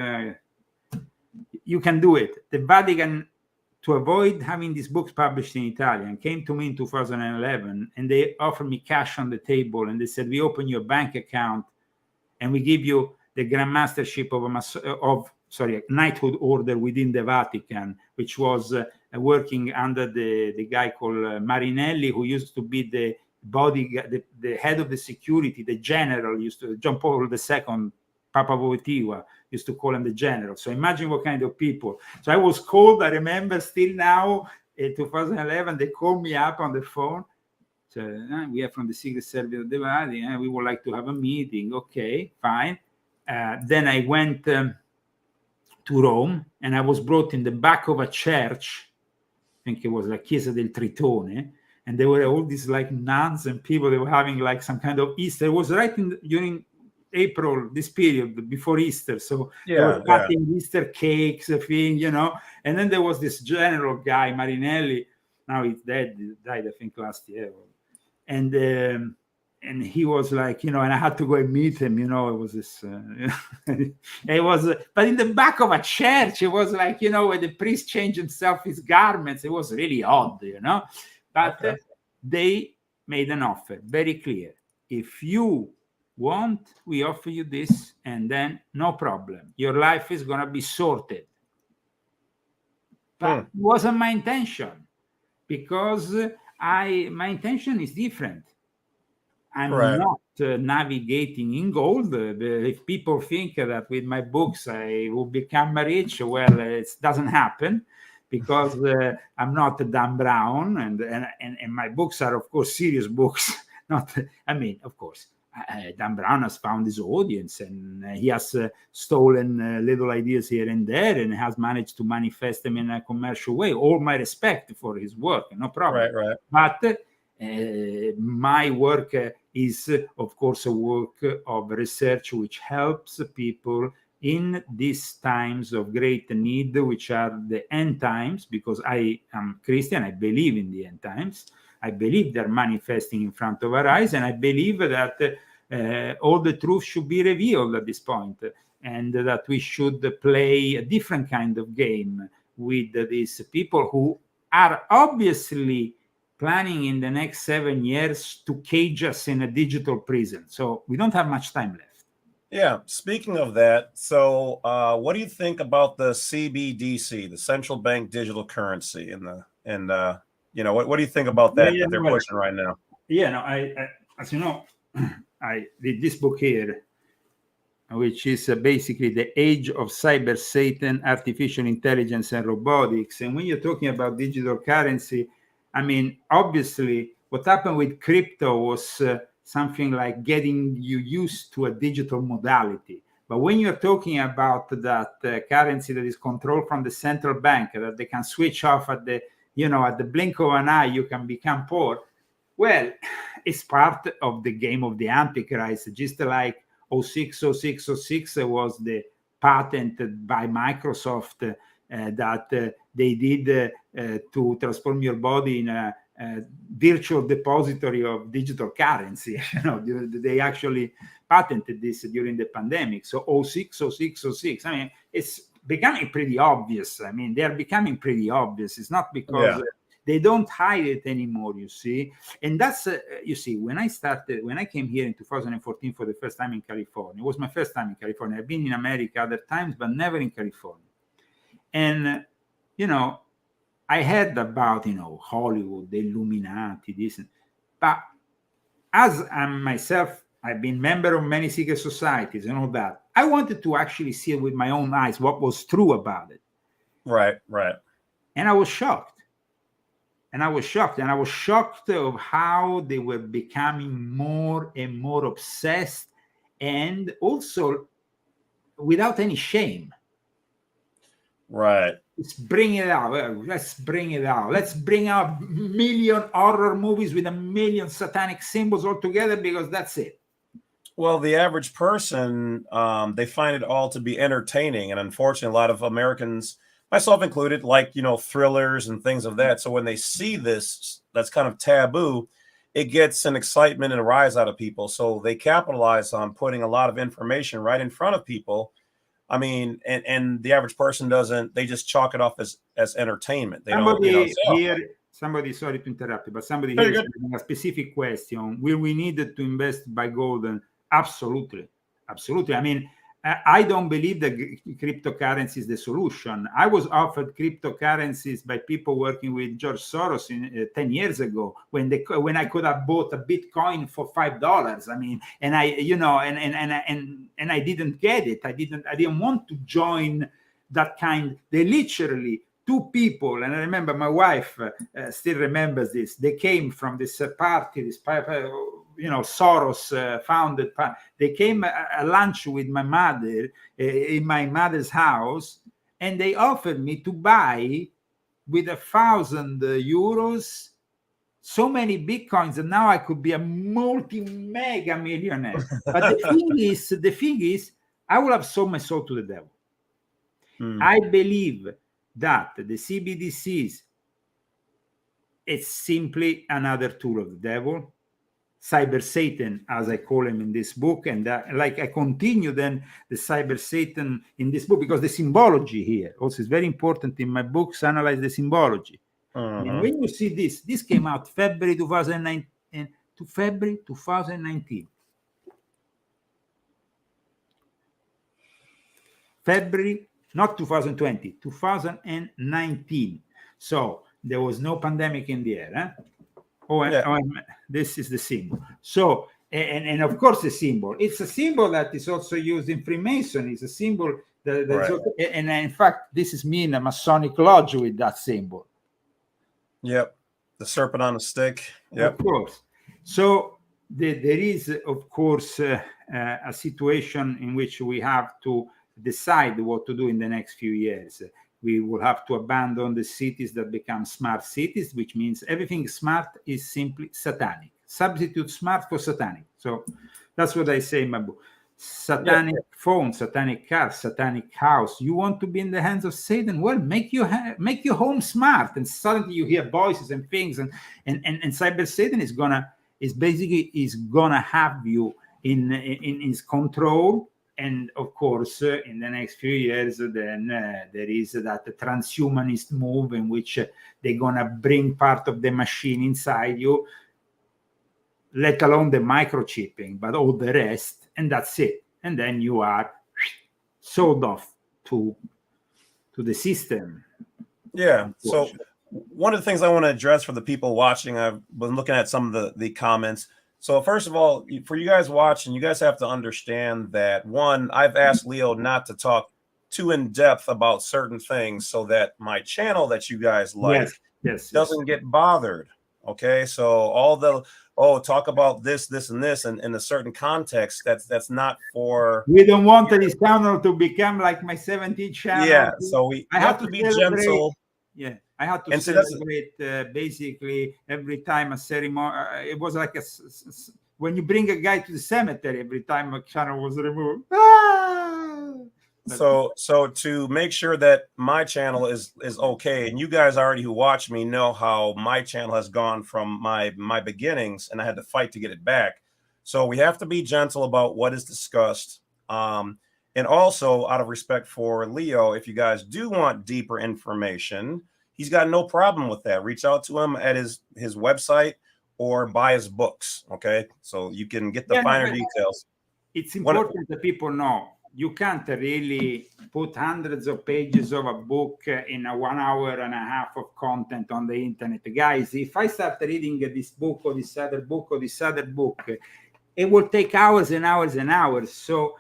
You can do it. The Vatican, to avoid having these books published in Italian, came to me in 2011, and they offered me cash on the table, and they said, we open your bank account and we give you the Grand Mastership of knighthood order within the Vatican, which was working under the guy called Marinelli, who used to be the head of the security, the general, John Paul II, Papa Wojtyła used to call him the general. So imagine what kind of people. So I was called, I remember still now, in 2011, they called me up on the phone. So we are from the Secret Service of the Vatican. We would like to have a meeting. Okay, fine. Then I went to Rome, and I was brought in the back of a church. I think it was La Chiesa del Tritone. And there were all these like nuns and people. They were having like some kind of Easter. It was right during April, this period before Easter. So they were cutting Easter cakes, a thing, And then there was this general guy, Marinelli. Now he's dead. He died, I think, last year. And he was like, and I had to go and meet him. It was this. It was, but in the back of a church, it was like, where the priest changed himself his garments. It was really odd, But they made an offer, very clear. If you want, we offer you this, and then no problem. Your life is going to be sorted. But it wasn't my intention, because my intention is different. I'm not navigating in gold. If people think that with my books I will become rich, well, it doesn't happen, because I'm not Dan Brown, and my books are, of course, serious books. Of course, Dan Brown has found his audience, and he has stolen little ideas here and there, and has managed to manifest them in a commercial way. All my respect for his work, no problem. Right. But my work is, of course, a work of research which helps people in these times of great need, which are the end times, because I am Christian. I believe in the end times. I believe they're manifesting in front of our eyes, and I believe that all the truth should be revealed at this point, and that we should play a different kind of game with these people who are obviously planning in the next 7 years to cage us in a digital prison. So we don't have much time left. Yeah. Speaking of that, so what do you think about the CBDC, the central bank digital currency, what do you think about that that they're pushing right now? I as you know, I did this book here, which is basically the age of cyber Satan, artificial intelligence, and robotics. And when you're talking about digital currency, obviously, what happened with crypto was something like getting you used to a digital modality. But when you're talking about that currency that is controlled from the central bank, that they can switch off at the blink of an eye, you can become poor. Well, it's part of the game of the Antichrist, just like 060606 was the patent by Microsoft that they did to transform your body in a virtual depository of digital currency. They actually patented this during the pandemic. So 060606. It's becoming pretty obvious. They are becoming pretty obvious. It's not because they don't hide it anymore, you see. And that's, when I came here in 2014 for the first time in California, it was my first time in California. I've been in America other times, but never in California. And, I heard about, Hollywood, the Illuminati, this. But as I'm myself, I've been member of many secret societies and all that. I wanted to actually see it with my own eyes what was true about it. Right. And I was shocked. And I was shocked of how they were becoming more and more obsessed, and also without any shame. Right. Let's bring it out. Let's bring out million horror movies with 1 million satanic symbols all together, because that's it. Well, the average person, they find it all to be entertaining. And unfortunately, a lot of Americans, myself included, like, thrillers and things of that. So when they see this, that's kind of taboo, it gets an excitement and a rise out of people. So they capitalize on putting a lot of information right in front of people. I mean, and the average person doesn't, they just chalk it off as entertainment. They don't, you know, somebody, sorry to interrupt you, but somebody Very here good. is a specific question. Will we need to invest by gold? Absolutely. Absolutely. I mean, I don't believe that cryptocurrency is the solution. I was offered cryptocurrencies by people working with George Soros 10 years ago when I could have bought a Bitcoin for $5. I mean, and I, you know, and I didn't get it. I didn't want to join that kind. They literally, two people, and I remember my wife still remembers this. They came from this party, this you know, Soros founded. They came a lunch with my mother in my mother's house, and they offered me to buy with 1,000 euros so many bitcoins, and now I could be a multi-mega millionaire. But the thing is, I will have sold my soul to the devil. I believe that the CBDCs is simply another tool of the devil. Cyber Satan, as I call him in this book, and like I continue then the Cyber Satan in this book, because the symbology here also is very important in my books. Analyze the symbology. And when you see this came out February 2019 to February 2019. February, not 2020, 2019. So there was no pandemic in the air. This is the symbol. So, and of course, the symbol. It's a symbol that is also used in Freemason. It's a symbol that, right. And in fact, this is me in a Masonic lodge with that symbol. Yep, the serpent on a stick. Yep, of course. So there is, of course, a situation in which we have to decide what to do in the next few years. We will have to abandon the cities that become smart cities, which means everything smart is simply satanic. Substitute smart for satanic. So that's what I say in my book. Satanic phone, satanic car, satanic house. You want to be in the hands of Satan? Well, make your home smart, and suddenly you hear voices and things, and Cyber Satan is gonna have you in his control. And of course, in the next few years, then there is that transhumanist move in which they're gonna bring part of the machine inside you, let alone the microchipping, but all the rest, and that's it. And then you are sold off to the system. Yeah. So one of the things I want to address for the people watching, I've been looking at some of the comments. So first of all, for you guys watching, you guys have to understand that, one, I've asked Leo not to talk too in depth about certain things so that my channel that you guys like doesn't get bothered. Okay. So all the, talk about this, and this, and in a certain context, that's not for. We don't want this channel to become like my 17th channel. Yeah. So I have to be gentle. Yeah. I had to celebrate basically every time a ceremony. It was like when you bring a guy to the cemetery every time a channel was removed. So to make sure that my channel is okay, and you guys already who watch me know how my channel has gone from my beginnings, and I had to fight to get it back. So we have to be gentle about what is discussed. And also, out of respect for Leo, if you guys do want deeper information, he's got no problem with that. Reach out to him at his website or buy his books. Okay, so you can get the finer details. It's important that people know you can't really put hundreds of pages of a book in a 1 hour and a half of content on the internet. Guys, if I start reading this book or this other book or this other book, it will take hours and hours and hours. So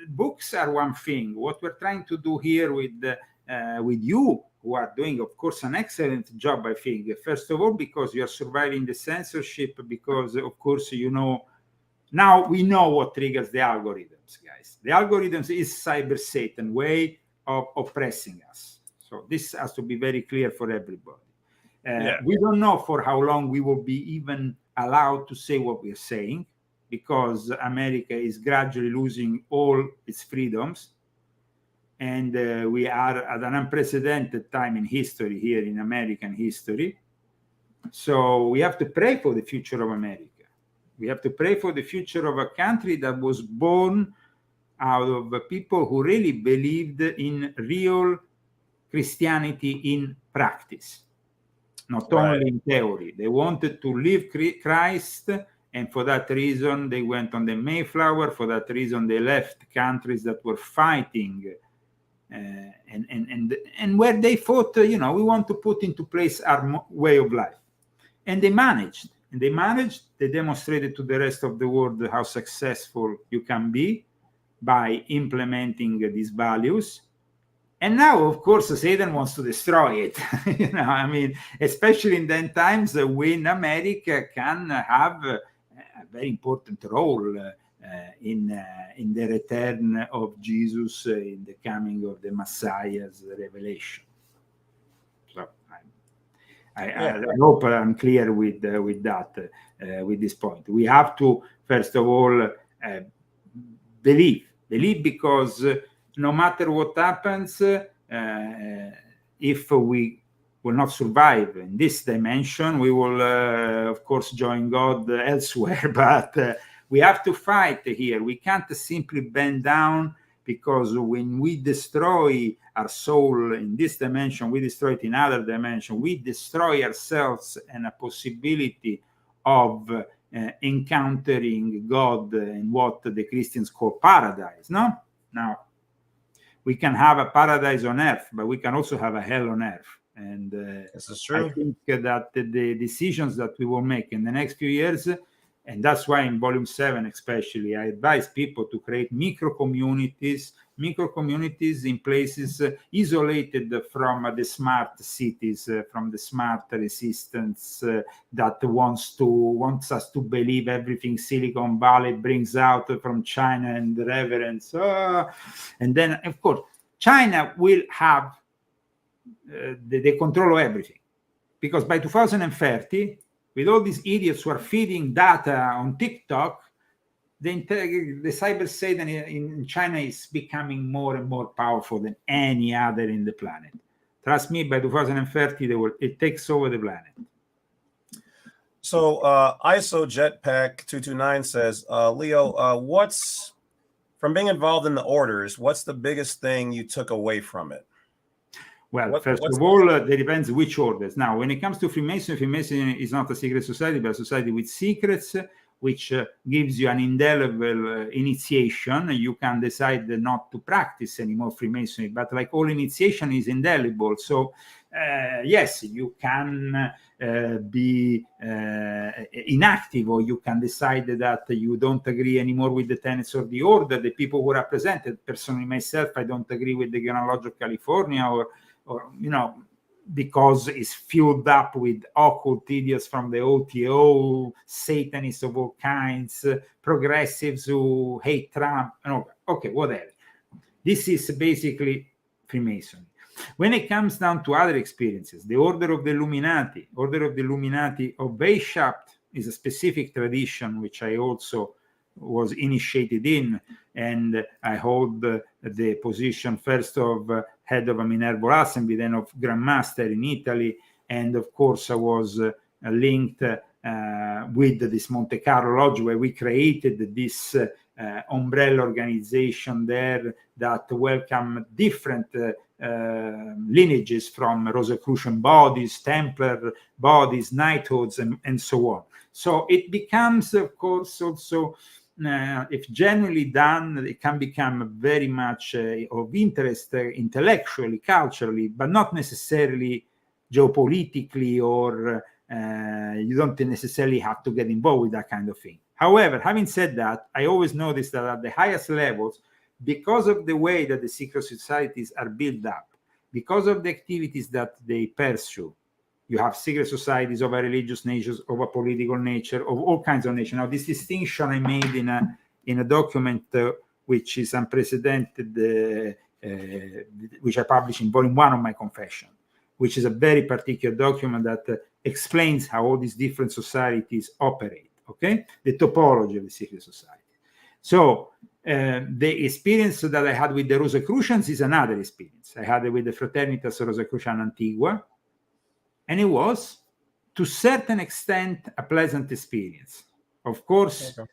books are one thing. What we're trying to do here with you, who are doing, of course, an excellent job, I think. First of all, because you are surviving the censorship, because, of course, now we know what triggers the algorithms, guys. The algorithms is Cyber Satan way of oppressing us. So this has to be very clear for everybody. We don't know for how long we will be even allowed to say what we're saying, because America is gradually losing all its freedoms. And we are at an unprecedented time in history here in American history. So we have to pray for the future of America. We have to pray for the future of a country that was born out of people who really believed in real Christianity in practice, not only in theory. They wanted to live Christ, and for that reason, they went on the Mayflower. For that reason, they left countries that were fighting, and where they thought, we want to put into place our way of life. And they managed. They demonstrated to the rest of the world how successful you can be by implementing these values. And now, of course, Satan wants to destroy it. Especially in then times when America can have a very important role in the return of Jesus, in the coming of the Messiah's revelation. So I hope I'm clear with that, with this point. We have to, first of all, believe because no matter what happens, if we will not survive in this dimension, we will, of course, join God elsewhere. But we have to fight here. We can't simply bend down, because when we destroy our soul in this dimension, we destroy it in other dimension. We destroy ourselves and a possibility of encountering God in what the Christians call paradise. No? Now, we can have a paradise on earth, but we can also have a hell on earth. And this is true. I think that the decisions that we will make in the next few years, and that's why in volume 7 especially, I advise people to create micro communities in places isolated from the smart cities, from the smart resistance that wants us to believe everything Silicon Valley brings out from China and the reverence. And then, of course, China will have the control of everything, because by 2030, with all these idiots who are feeding data on TikTok, the cyber Satan in China is becoming more and more powerful than any other in the planet. Trust me, by 2030, it takes over the planet. So ISO Jetpack 229 says, Leo, what's, from being involved in the orders, what's the biggest thing you took away from it? Well, first of all, it depends which orders. Now, when it comes to Freemasonry is not a secret society, but a society with secrets, which gives you an indelible initiation. You can decide not to practice anymore Freemasonry, but like all initiation is indelible. So, yes, you can be inactive, or you can decide that you don't agree anymore with the tenets of the order. The people who represented, personally myself, I don't agree with the Grand Lodge of California, or because it's filled up with occult idiots from the OTO, Satanists of all kinds, progressives who hate Trump, okay, whatever. This is basically Freemasonry. When it comes down to other experiences, the Order of the Illuminati of Weishaupt is a specific tradition which I also was initiated in, and I hold the position first of head of a Minerval Assembly, then of Grand Master in Italy, and of course I was linked with this Monte Carlo Lodge, where we created this umbrella organization there that welcome different lineages from Rosicrucian bodies, Templar bodies, knighthoods, and so on. So it becomes, of course, also if genuinely done, it can become very much of interest intellectually, culturally, but not necessarily geopolitically, or you don't necessarily have to get involved with that kind of thing. However, having said that, I always notice that at the highest levels, because of the way that the secret societies are built up, because of the activities that they pursue, you have secret societies of a religious nature, of a political nature, of all kinds of nature. Now, this distinction I made in a document which is unprecedented, which I published in volume 1 of my confession, which is a very particular document that explains how all these different societies operate, okay? The topology of the secret society. So the experience that I had with the Rosicrucians is another experience. I had it with the Fraternitas Rosicruciana Antigua, and it was to a certain extent, a pleasant experience. Of course, Okay.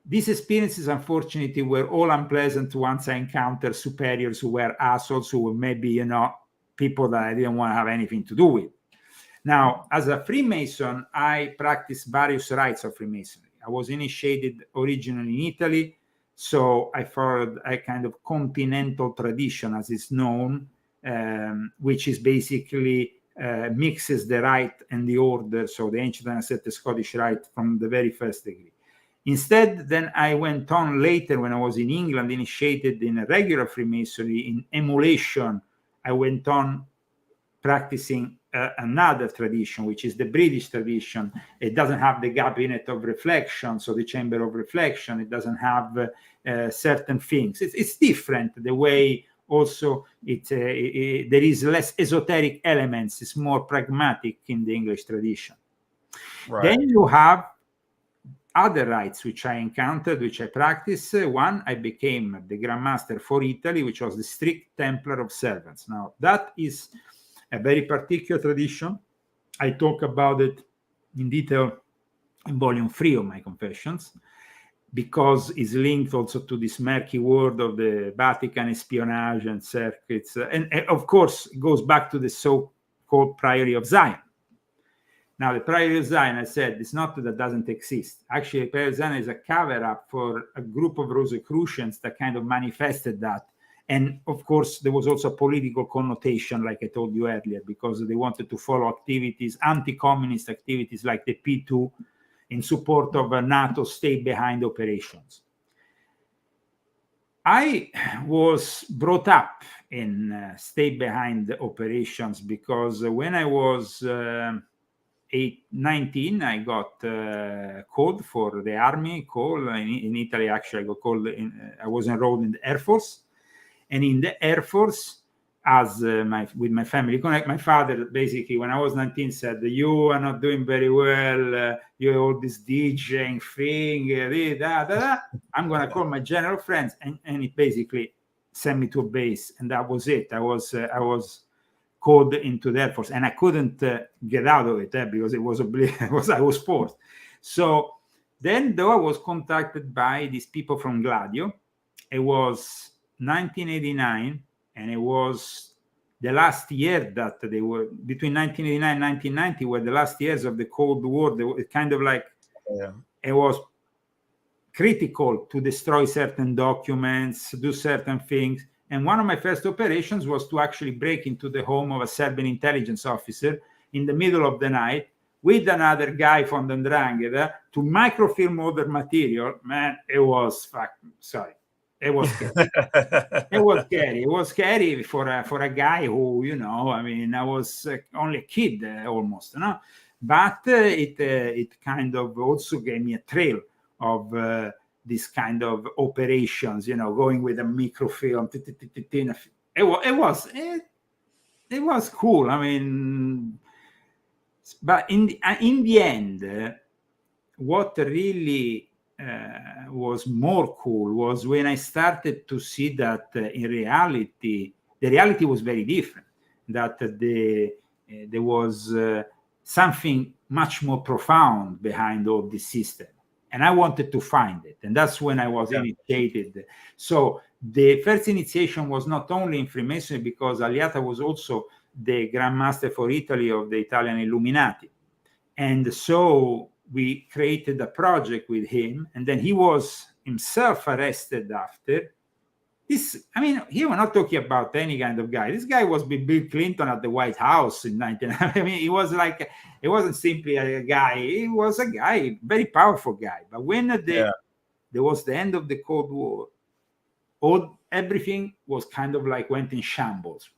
these experiences, unfortunately, were all unpleasant once I encountered superiors who were assholes, who were maybe, people that I didn't want to have anything to do with. Now, as a Freemason, I practiced various rites of Freemasonry. I was initiated originally in Italy, so I followed a kind of continental tradition, as it's known, which is basically mixes the rite and the order, so the ancient and accepted Scottish rite from the very first degree. Instead, then I went on later when I was in England, initiated in a regular Freemasonry in emulation. I went on practicing another tradition, which is the British tradition. It doesn't have the cabinet of reflection, so the chamber of reflection. It doesn't have certain things. It's different. The way also there is less esoteric elements. It's more pragmatic in the English tradition. Right. Then you have other rites which I encountered, which I practiced. One, I became the Grand Master for Italy, which was the strict Templar of servants. Now, that is a very particular tradition. I talk about it in detail in volume 3 of my Confessions, because it's linked also to this murky world of the Vatican espionage and circuits. And of course, it goes back to the so-called Priory of Zion. Now, the Priory of Zion, I said, it's not that it doesn't exist. Actually, the Priory of Zion is a cover-up for a group of Rosicrucians that kind of manifested that. And of course, there was also a political connotation, like I told you earlier, because they wanted to follow activities, anti-communist activities like the P2 in support of NATO stay-behind operations. I was brought up in stay-behind operations because when I was 19, I got called for the army. In Italy, actually, I got called. I was enrolled in the Air Force, and in the Air Force, as with my family connect, my father basically, when I was 19, said, "You are not doing very well. You have all this DJing thing. I'm gonna call my general friends," and it basically sent me to a base, and that was it. I was called into the Air Force, and I couldn't get out of it because it was I was forced. So then, though, I was contacted by these people from Gladio. It was 1989, and it was the last year that they were between 1989 and 1990 were the last years of the Cold War. It kind of like it was critical to destroy certain documents, do certain things. And one of my first operations was to actually break into the home of a Serbian intelligence officer in the middle of the night with another guy from the 'Ndrangheta to microfilm all the material. Man, it was it was scary. It was scary. It was scary for a guy who, I was only a kid almost, But it kind of also gave me a trail of this kind of operations, going with a microfilm. It was cool. But in the end, what really was more cool was when I started to see that in reality, the reality was very different. That there was something much more profound behind all this system. And I wanted to find it. And that's when I was initiated. So the first initiation was not only in Freemasonry, because Aliata was also the Grand Master for Italy of the Italian Illuminati. And so we created a project with him. And then he was himself arrested after. Here we're not talking about any kind of guy. This guy was with Bill Clinton at the White House in 19. He was like, it wasn't simply a guy. He was a guy, very powerful guy. But when there was the end of the Cold War, everything was kind of like went in shambles.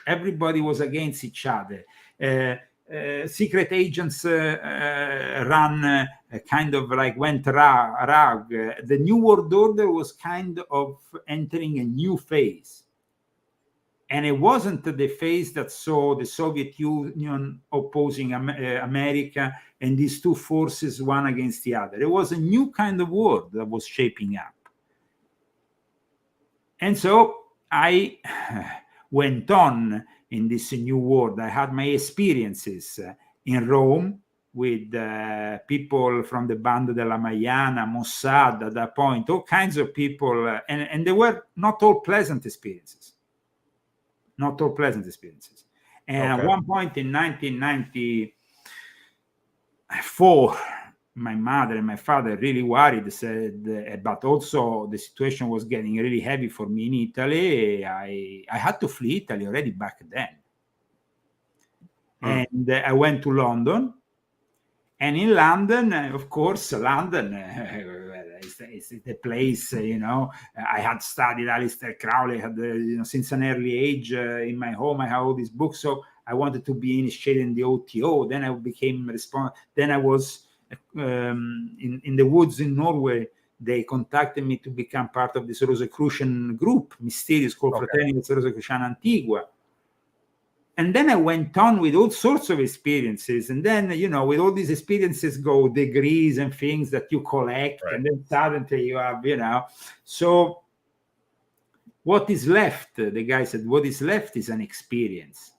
Everybody was against each other. Secret agents ran kind of like went rogue. The New World Order was kind of entering a new phase. And it wasn't the phase that saw the Soviet Union opposing America and these two forces one against the other. It was a new kind of world that was shaping up. And so I went on in this new world. I had my experiences, in Rome with people from the Banda della Maiana, Mossad at that point, all kinds of people, and they were not all pleasant experiences. Not all pleasant experiences. And at one point in 1994, my mother and my father really worried, said, but also the situation was getting really heavy for me in Italy. I had to flee Italy already back then. And I went to London. And in London, of course, London is the place, I had studied Aleister Crowley, since an early age in my home. I had all these books, so I wanted to be initiated in the OTO. Then I became Then I was in the woods in Norway. They contacted me to become part of this Rosicrucian group, mysterious, called Fraternity Rosicruciana Antigua. And then I went on with all sorts of experiences. And then, with all these experiences go degrees and things that you collect. Right. And then suddenly you have, So what is left? The guy said, what is left is an experience.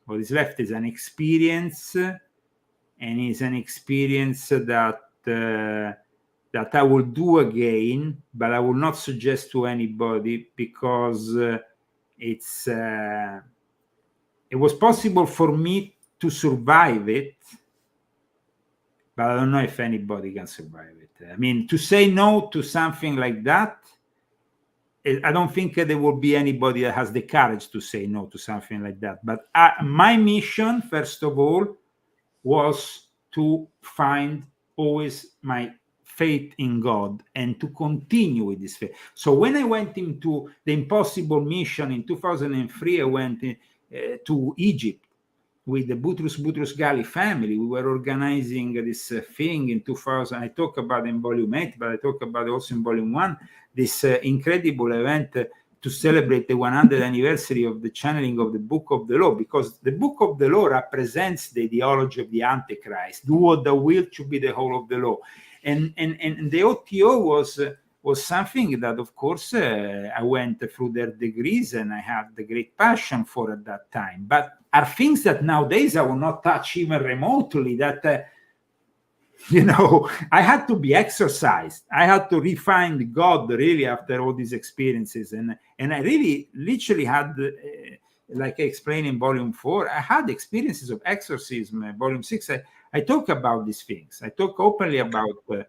What is left is an experience. And it's an experience that I will do again, but I will not suggest to anybody, because it was possible for me to survive it, but I don't know if anybody can survive it. I mean, to say no to something like that, I don't think there will be anybody that has the courage to say no to something like that. But my mission, first of all, was to find always my faith in God and to continue with this faith. So when I went into the impossible mission in 2003, I went to Egypt with the Boutros Ghali family. We were organizing this thing in 2000. I talk about in volume 8, but I talk about also in volume 1, this incredible event to celebrate the 100th anniversary of the channeling of the Book of the Law, because the Book of the Law represents the ideology of the Antichrist. Do what thou wilt should be the whole of the law. And the OTO was something that, of course, I went through their degrees and I had the great passion for at that time. But are things that nowadays I will not touch even remotely, that, I had to be exercised. I had to refine God really after all these experiences. And I really literally had, like I explained in volume 4, I had experiences of exorcism. Volume 6, I talk about these things. I talk openly about the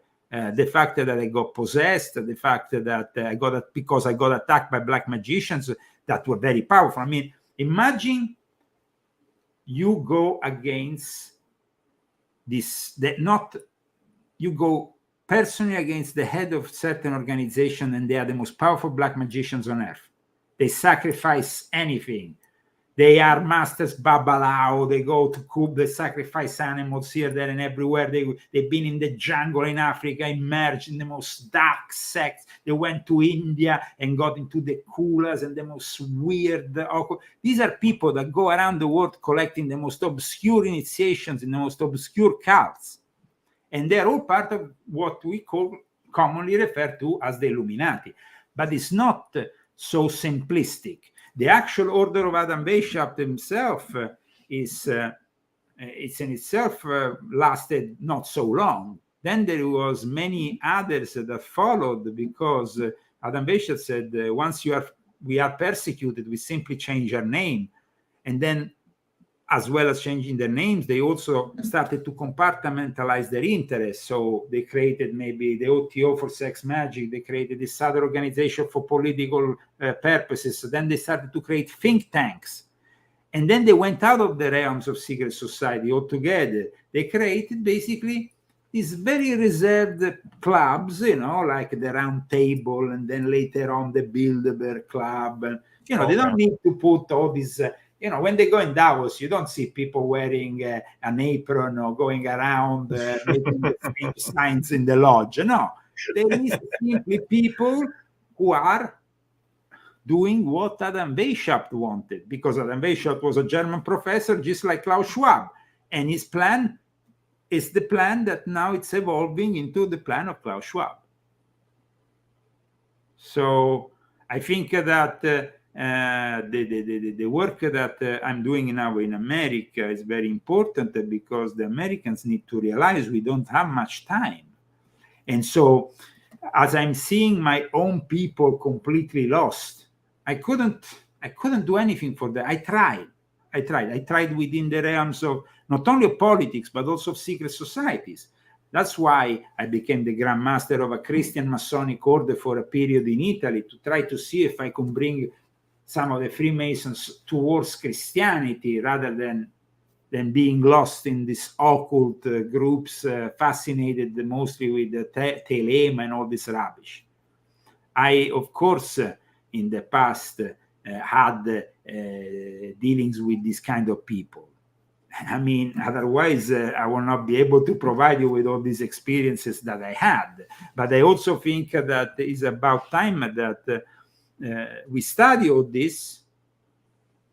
fact that I got possessed, the fact that because I got attacked by black magicians that were very powerful. I mean, imagine you go against you go personally against the head of certain organization, and they are the most powerful black magicians on earth. They sacrifice anything. They are masters Babalao. They go to Cuba. They sacrifice animals here, there, and everywhere. They've been in the jungle in Africa, immersed in the most dark sects. They went to India and got into the kulas and the most weird. These are people that go around the world collecting the most obscure initiations in the most obscure cults. And they're all part of what we commonly refer to as the Illuminati. But it's not so simplistic. The actual order of Adam Weishaupt himself it's in itself lasted not so long. Then there was many others that followed, because Adam Weishaupt said, once we are persecuted, we simply change our name. And then, as well as changing their names, they also started to compartmentalize their interests. So they created maybe the OTO for sex magic. They created this other organization for political purposes. So then they started to create think tanks. And then they went out of the realms of secret society altogether. They created basically these very reserved clubs, like the Round Table, and then later on the Bilderberg Club. And, they don't need to put all these... when they go in Davos, you don't see people wearing an apron or going around making the signs in the lodge. No, there is simply people who are doing what Adam Weishaupt wanted, because Adam Weishaupt was a German professor, just like Klaus Schwab. And his plan is the plan that now it's evolving into the plan of Klaus Schwab. So I think that the work that I'm doing now in America is very important because the Americans need to realize we don't have much time. And so as I'm seeing my own people completely lost, I couldn't do anything for them. I tried within the realms of not only of politics, but also of secret societies. That's why I became the Grand Master of a Christian Masonic order for a period in Italy, to try to see if I can bring some of the Freemasons towards Christianity rather than being lost in these occult groups, fascinated mostly with the Telema and all this rubbish. I, of course, in the past had dealings with this kind of people. I mean, otherwise I will not be able to provide you with all these experiences that I had. But I also think that it's about time that we study all this,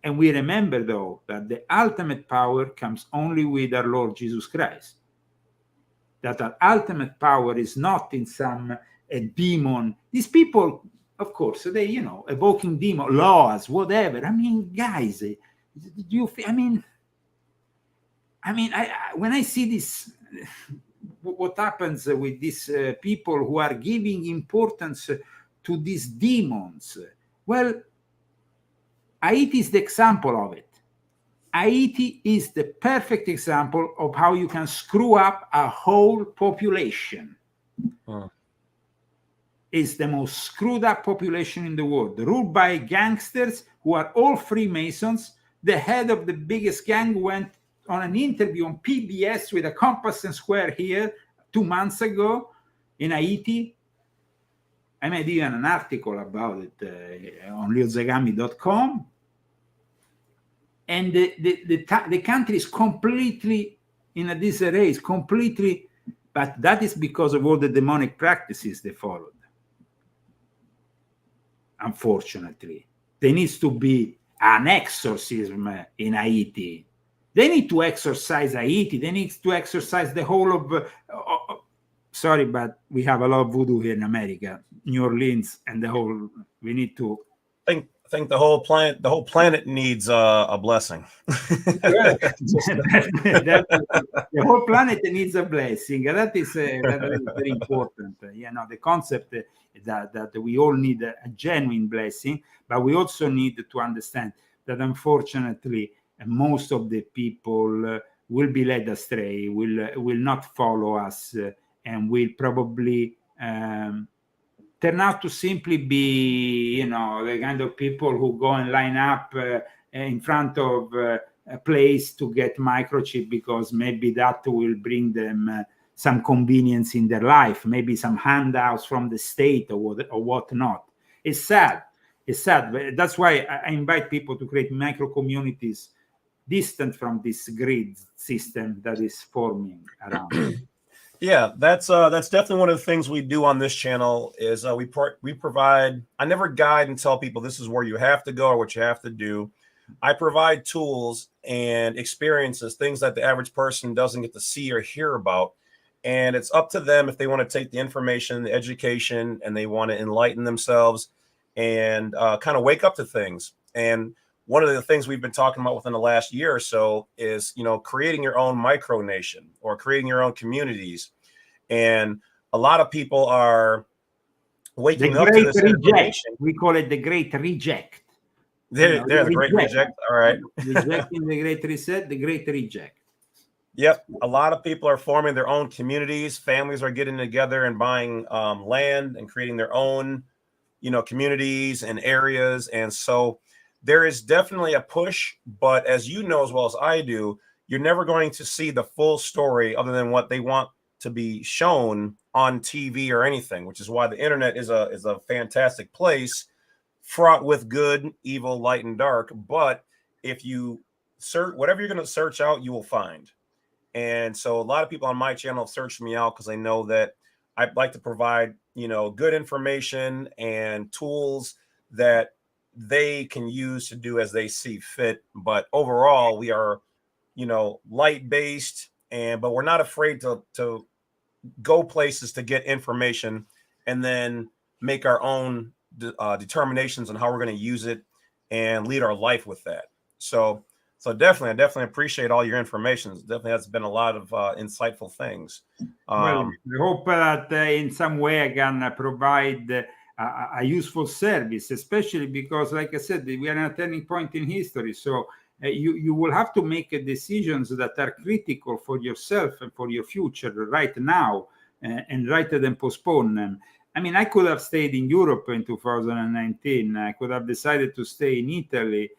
and we remember, though, that the ultimate power comes only with our Lord Jesus Christ. That our ultimate power is not in some demon. These people, of course, they, evoking demon laws, whatever. I mean, guys, when I see this, what happens with these people who are giving importance to these demons, well, Haiti is the example of it. Haiti is the perfect example of how you can screw up a whole population. It's the most screwed up population in the world, ruled by gangsters who are all Freemasons. The head of the biggest gang went on an interview on PBS with a compass and square here 2 months ago in Haiti. I made even an article about it on lyonzagami.com. And the country is completely in a disarray, but that is because of all the demonic practices they followed. Unfortunately, there needs to be an exorcism in Haiti. They need to exorcise Haiti. They need to exorcise the whole of sorry, but we have a lot of voodoo here in America, New Orleans, and we need to. I think the whole planet needs a blessing. The whole planet needs a blessing. That is very important. The concept that we all need a genuine blessing, but we also need to understand that unfortunately most of the people will be led astray, will not follow us, and will probably turn out to simply be, the kind of people who go and line up in front of a place to get microchip because maybe that will bring them some convenience in their life, maybe some handouts from the state or whatnot. It's sad. But that's why I invite people to create micro communities distant from this grid system that is forming around. Yeah, that's definitely one of the things we do on this channel is we provide. I never guide and tell people this is where you have to go or what you have to do. I provide tools and experiences, things that the average person doesn't get to see or hear about. And it's up to them if they want to take the information, the education, and they want to enlighten themselves and kind of wake up to things. And one of the things we've been talking about within the last year or so is, creating your own micronation or creating your own communities. And a lot of people are waking up to this information. We call it the Great Reject. They're the Great Reject. All right. Rejecting the Great Reset, the Great Reject. Yep. A lot of people are forming their own communities. Families are getting together and buying land and creating their own, communities and areas. And so there is definitely a push, but as you know as well as I do, you're never going to see the full story other than what they want to be shown on TV or anything, which is why the internet is a fantastic place, fraught with good, evil, light, and dark. But if you search whatever you're going to search out, you will find. And so a lot of people on my channel have searched me out because they know that I'd like to provide, good information and tools that they can use to do as they see fit. But overall, we are, light based, but we're not afraid to go places to get information and then make our own determinations on how we're going to use it and lead our life with that. So I definitely appreciate all your information. Definitely has been a lot of insightful things. Well, I hope that in some way I can provide a useful service, especially because, like I said, we are at a turning point in history. So you will have to make decisions that are critical for yourself and for your future right now, and rather than postpone them. I mean, I could have stayed in Europe in 2019. I could have decided to stay in Italy.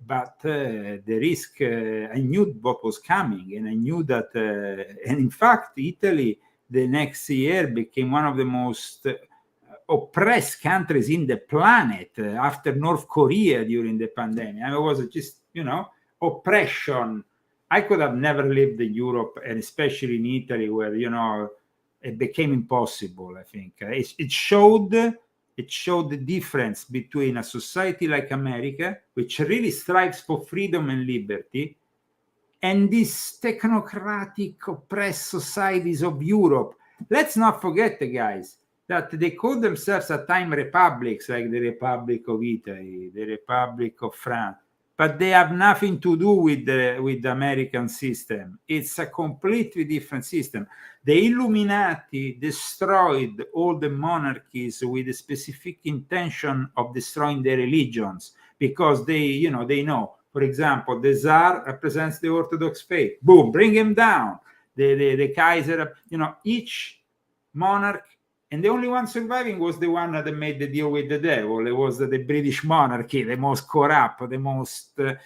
But the risk, I knew what was coming, and I knew that, and in fact, Italy the next year became one of the most oppressed countries in the planet after North Korea during the pandemic. I mean, it was just, oppression. I could have never lived in Europe, and especially in Italy, where, it became impossible, I think. It showed the difference between a society like America, which really strives for freedom and liberty, and these technocratic, oppressed societies of Europe. Let's not forget, guys, that they call themselves at time republics, like the Republic of Italy, the Republic of France, but they have nothing to do with the American system. It's a completely different system. The Illuminati destroyed all the monarchies with the specific intention of destroying their religions, because they know, for example, the Tsar represents the Orthodox faith. Boom, bring him down. The Kaiser, each monarch. And the only one surviving was the one that made the deal with the devil. It was the British monarchy, the most corrupt, the most, that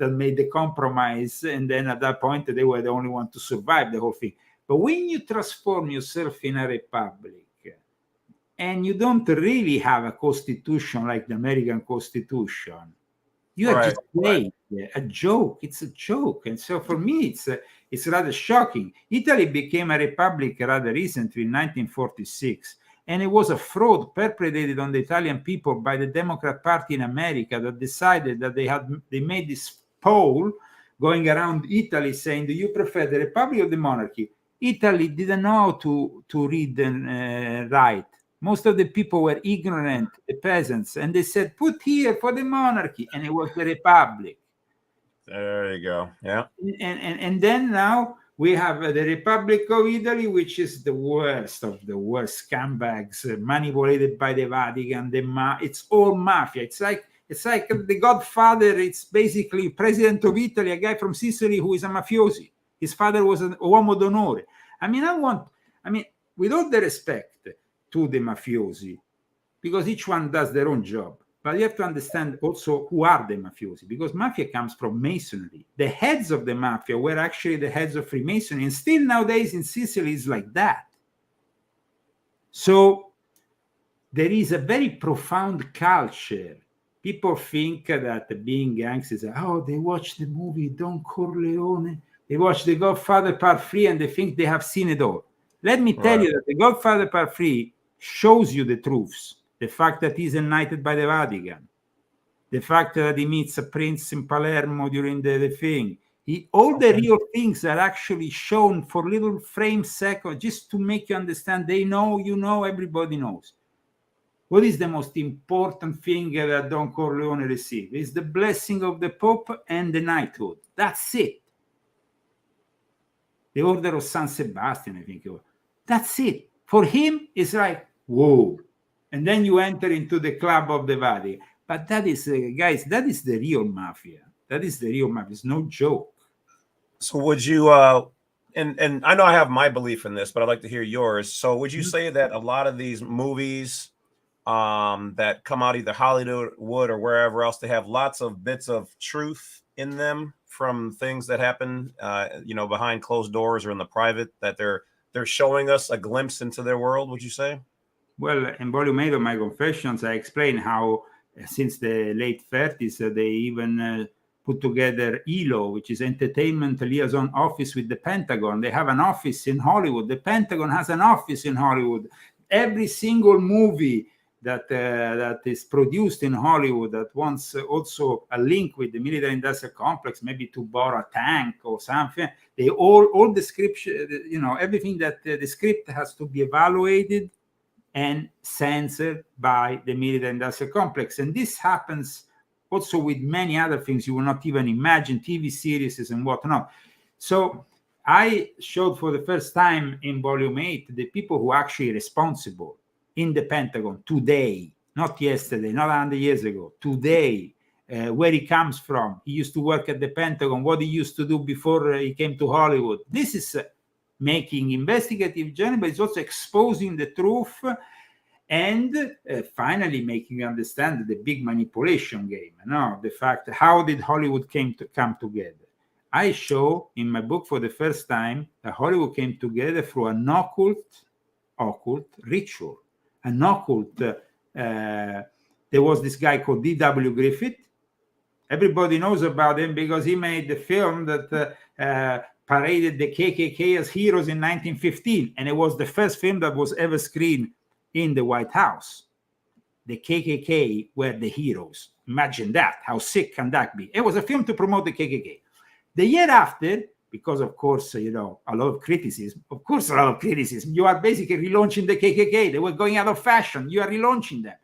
made the compromise. And then at that point, they were the only one to survive the whole thing. But when you transform yourself in a republic, and you don't really have a constitution like the American Constitution, you are just playing a joke. It's a joke. And so for me, it's rather shocking. Italy became a republic rather recently in 1946, and it was a fraud perpetrated on the Italian people by the Democrat Party in America that decided that they made this poll going around Italy saying, do you prefer the republic or the monarchy? Italy didn't know how to read and write. Most of the people were ignorant, the peasants, and they said, put here for the monarchy, and it was the republic. There you go. Yeah. And then now we have the Republic of Italy, which is the worst of the worst scumbags, manipulated by the Vatican. It's all mafia. It's like the Godfather. It's basically President of Italy, a guy from Sicily who is a mafiosi. His father was an uomo d'onore. I mean, with all the respect to the mafiosi, because each one does their own job. But you have to understand also who are the mafiosi, because mafia comes from masonry. The heads of the mafia were actually the heads of Freemasonry, and still nowadays in Sicily is like that. So there is a very profound culture. People think that being gangsters, they watch the movie Don Corleone, they watch The Godfather Part 3, and they think they have seen it all. Let me tell you that The Godfather Part 3 shows you the truths. The fact that he's knighted by the Vatican, the fact that he meets a prince in Palermo during the thing. All the real things are actually shown for little frame seconds, just to make you understand. They know, everybody knows. What is the most important thing that Don Corleone received? Is the blessing of the Pope and the knighthood. That's it. The Order of San Sebastian, I think it was. That's it. For him, it's like, whoa. And then you enter into the club of the Vatican. But that is, guys, that is the real mafia. That is the real mafia. It's no joke. So would you, and I know I have my belief in this, but I'd like to hear yours. So would you say that a lot of these movies that come out either Hollywood or wherever else, they have lots of bits of truth in them from things that happen, behind closed doors or in the private, that they're showing us a glimpse into their world, would you say? Well, in Volume 8 of my Confessions, I explain how since the late 30s, they even put together ELO, which is Entertainment Liaison Office with the Pentagon. They have an office in Hollywood. The Pentagon has an office in Hollywood. Every single movie that is produced in Hollywood that wants also a link with the military industrial complex, maybe to borrow a tank or something, they all the script, everything that the script has to be evaluated and censored by the military-industrial complex. And this happens also with many other things you will not even imagine, TV series and whatnot. So I showed for the first time in volume 8 the people who are actually responsible in the Pentagon today, not yesterday, not 100 years ago, today, where he comes from. He used to work at the Pentagon, what he used to do before he came to Hollywood. This is making investigative journalism, but it's also exposing the truth and finally making you understand the big manipulation game. The fact, how did Hollywood come together? I show in my book for the first time that Hollywood came together through an occult ritual. An occult, there was this guy called D.W. Griffith. Everybody knows about him because he made the film that paraded the KKK as heroes in 1915. And it was the first film that was ever screened in the White House. The KKK were the heroes. Imagine that. How sick can that be? It was a film to promote the KKK. The year after, because of course, a lot of criticism, you are basically relaunching the KKK. They were going out of fashion. You are relaunching them.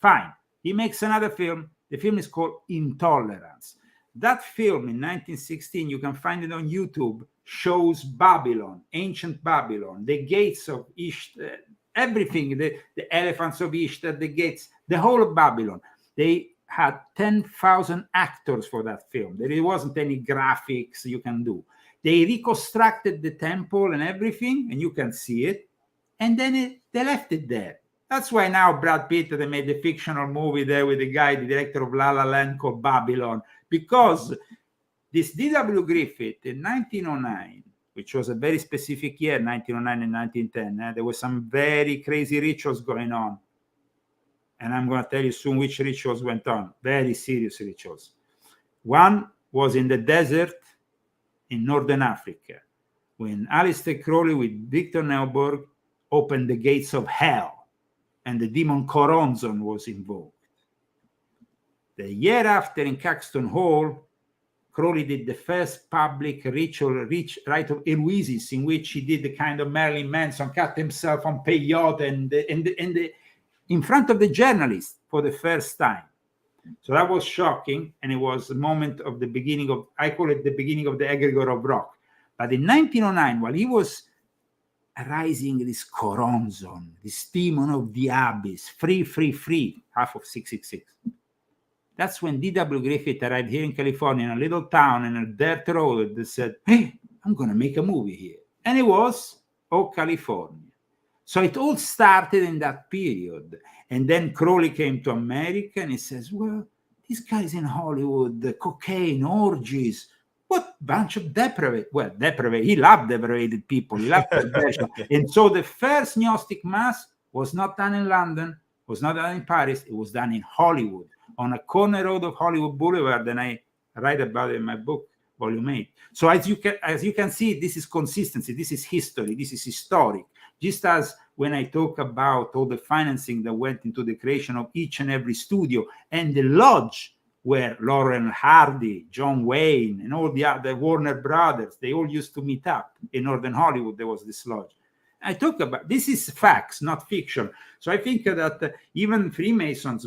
Fine. He makes another film. The film is called Intolerance. That film in 1916, you can find it on YouTube, shows Babylon, ancient Babylon, the gates of Ishtar, everything, the elephants of Ishtar, the gates, the whole of Babylon. They had 10,000 actors for that film. There wasn't any graphics you can do. They reconstructed the temple and everything, and you can see it. And then they left it there. That's why now Brad Pitt, they made the fictional movie there with the guy, the director of La La Land, called Babylon, because this D.W. Griffith in 1909, which was a very specific year, 1909 and 1910, there were some very crazy rituals going on. And I'm going to tell you soon which rituals went on, very serious rituals. One was in the desert in Northern Africa, when Aleister Crowley with Victor Neuburg opened the gates of hell, and the demon Choronzon was invoked. The year after in Caxton Hall, Crowley did the first public ritual, rite of Eloises, in which he did the kind of Marilyn Manson, cut himself on peyote and in front of the journalists for the first time. So that was shocking, and it was a moment of the beginning of, I call it the beginning of the egregore of rock. But in 1909, while he was rising this Choronzon, this demon of the abyss, free, half of 666. That's when D.W. Griffith arrived here in California, in a little town, in a dirt road, that said, hey, I'm going to make a movie here. And it was California. So it all started in that period. And then Crowley came to America and he says, well, these guys in Hollywood, the cocaine, orgies, what bunch of depravate. Well, depravate, he loved depravated people. He loved perversion. And so the first Gnostic Mass was not done in London, was not done in Paris, it was done in Hollywood, on a corner road of Hollywood Boulevard, and I write about it in my book, Volume 8. So as you can see, this is consistency, this is history, this is historic. Just as when I talk about all the financing that went into the creation of each and every studio, and the lodge where Laurel and Hardy, John Wayne, and all the other Warner Brothers, they all used to meet up in Northern Hollywood. There was this lodge. I talk about, this is facts, not fiction. So I think that even Freemasons,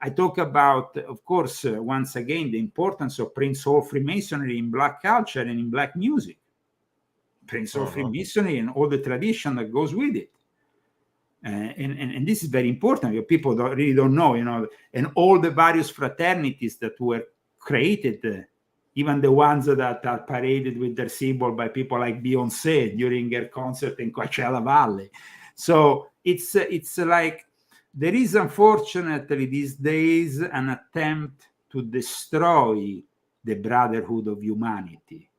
I talk about, of course, once again, the importance of Prince Hall Freemasonry in Black culture and in Black music. Prince Hall Freemasonry and all the tradition that goes with it. And this is very important. People really don't know, and all the various fraternities that were created, even the ones that are paraded with their symbol by people like Beyoncé during her concert in Coachella Valley. So it's like there is, unfortunately, these days an attempt to destroy the brotherhood of humanity,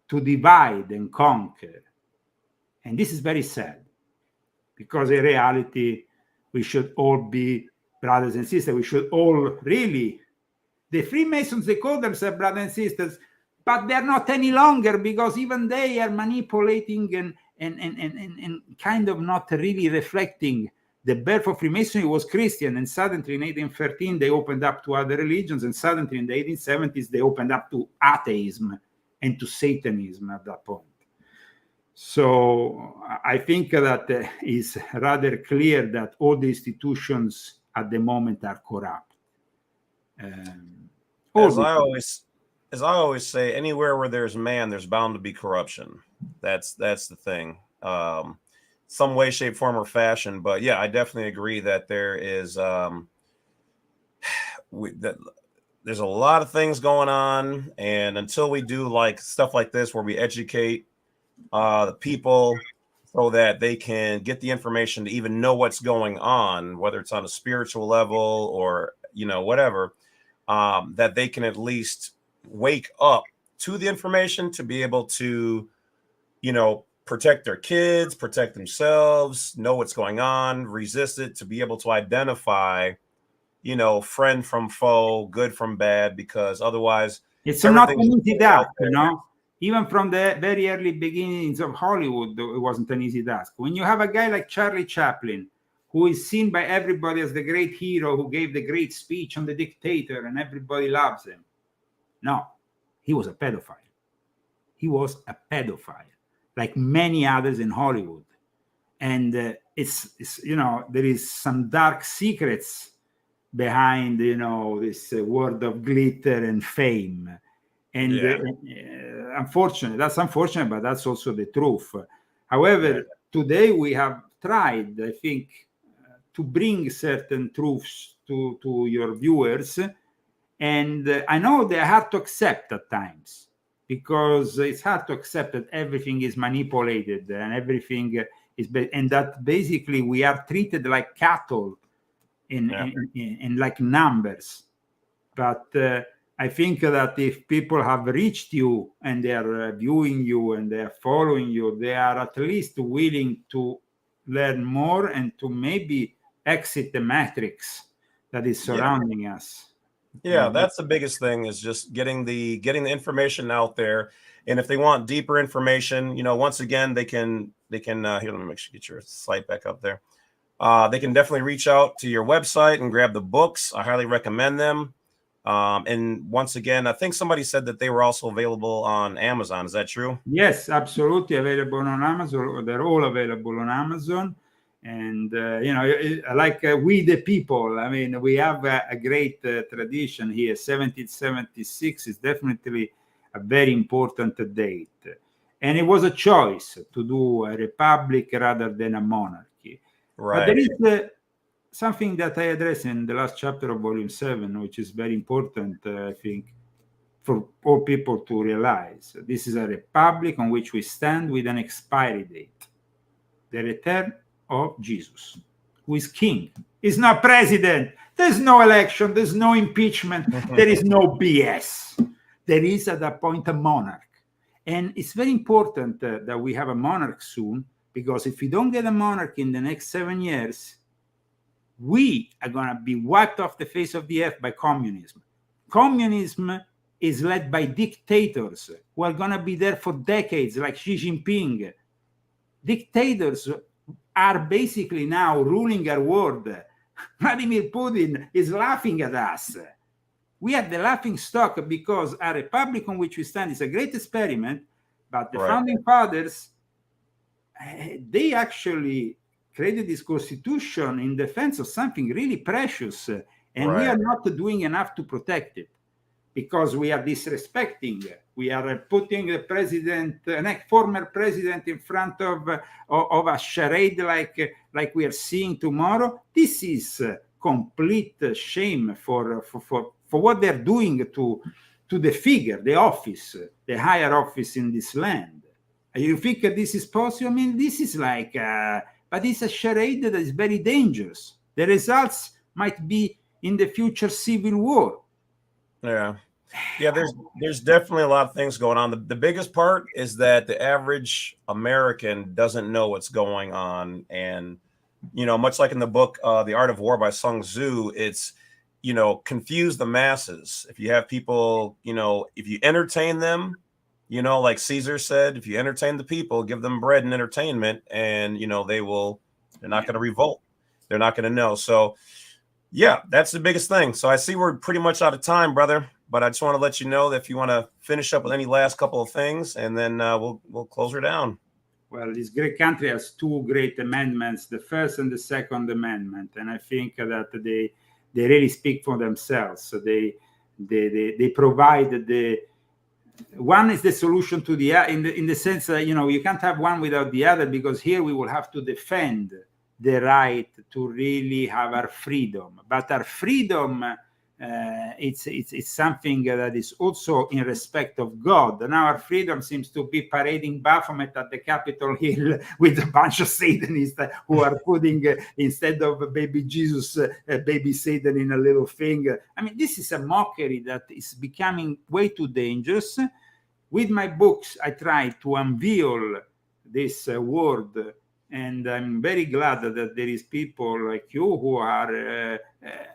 to divide and conquer. And this is very sad, because in reality, we should all be brothers and sisters. We should all really, the Freemasons, they call themselves brothers and sisters, but they're not any longer, because even they are manipulating and kind of not really reflecting. The birth of Freemasonry was Christian, and suddenly in 1813, they opened up to other religions, and suddenly in the 1870s, they opened up to atheism and to Satanism at that point. So I think that is rather clear that all the institutions at the moment are corrupt. As I always say, anywhere where there's man, there's bound to be corruption. That's the thing. Some way, shape, form, or fashion. But yeah, I definitely agree that there is there's a lot of things going on, and until we do like stuff like this where we educate the people so that they can get the information to even know what's going on, whether it's on a spiritual level or whatever, that they can at least wake up to the information to be able to protect their kids, protect themselves, know what's going on, resist it, to be able to identify friend from foe, good from bad, because otherwise it's not an easy task, even from the very early beginnings of Hollywood. It wasn't an easy task. When you have a guy like Charlie Chaplin, who is seen by everybody as the great hero who gave the great speech on the dictator and everybody loves him. No, he was a pedophile. He was a pedophile, like many others in Hollywood. And it's there is some dark secrets behind this world of glitter and fame. And that's unfortunate, but that's also the truth. However, today we have tried, I think, to bring certain truths to your viewers. And I know they're hard to accept at times, because it's hard to accept that everything is manipulated and everything is, and that basically we are treated like cattle in like numbers. But I think that if people have reached you and they are viewing you and they are following you, they are at least willing to learn more and to maybe exit the matrix that is surrounding us. Yeah, that's the biggest thing, is just getting the information out there. And if they want deeper information, once again, they can here, let me make sure you get your slide back up there. They can definitely reach out to your website and grab the books. I highly recommend them. And once again, I think somebody said that they were also available on Amazon. Is that true? Yes, absolutely available on Amazon. They're all available on Amazon. And, like we the people, I mean, we have a great tradition here. 1776 is definitely a very important date. And it was a choice to do a republic rather than a monarchy. Right. But there is something that I address in the last chapter of Volume 7, which is very important, I think, for all people to realize. This is a republic on which we stand with an expiry date. The return of Jesus, who is king. He's not president. There's no election. There's no impeachment. There is no BS. There is at that point a monarch. And it's very important that we have a monarch soon, because if we don't get a monarch in the next 7 years, we are going to be wiped off the face of the earth by communism. Communism is led by dictators who are going to be there for decades, like Xi Jinping. Dictators are basically now ruling our world. Vladimir Putin is laughing at us. We are the laughing stock, because a republic on which we stand is a great experiment, but the founding fathers, they actually created this constitution in defense of something really precious, and we are not doing enough to protect it, because we are disrespecting. We are putting the president, an former president, in front of a charade like we are seeing tomorrow. This is complete shame for what they're doing to the figure, the office, the higher office in this land. You think this is possible? I mean, this is like, but it's a charade that is very dangerous. The results might be in the future civil war. Yeah, there's definitely a lot of things going on. The biggest part is that the average American doesn't know what's going on. And, much like in the book, The Art of War by Sun Tzu, it's, confuse the masses. If you have people, if you entertain them, like Caesar said, if you entertain the people, give them bread and entertainment, and, they're not going to revolt. They're not going to know. So, yeah, that's the biggest thing. So I see we're pretty much out of time, brother. But I just want to let you know that if you want to finish up with any last couple of things, and then we'll close her down. Well, this great country has two great amendments, the First and the Second Amendment, and I think that they really speak for themselves. So they provide the one is the solution to the in the sense that you can't have one without the other, because here we will have to defend the right to really have our freedom, but our freedom it's something that is also in respect of God. Now our freedom seems to be parading Baphomet at the Capitol Hill with a bunch of Satanists who are putting instead of baby Jesus, baby Satan in a little finger. I mean, this is a mockery that is becoming way too dangerous. With my books, I try to unveil this word, and I'm very glad that there is people like you who are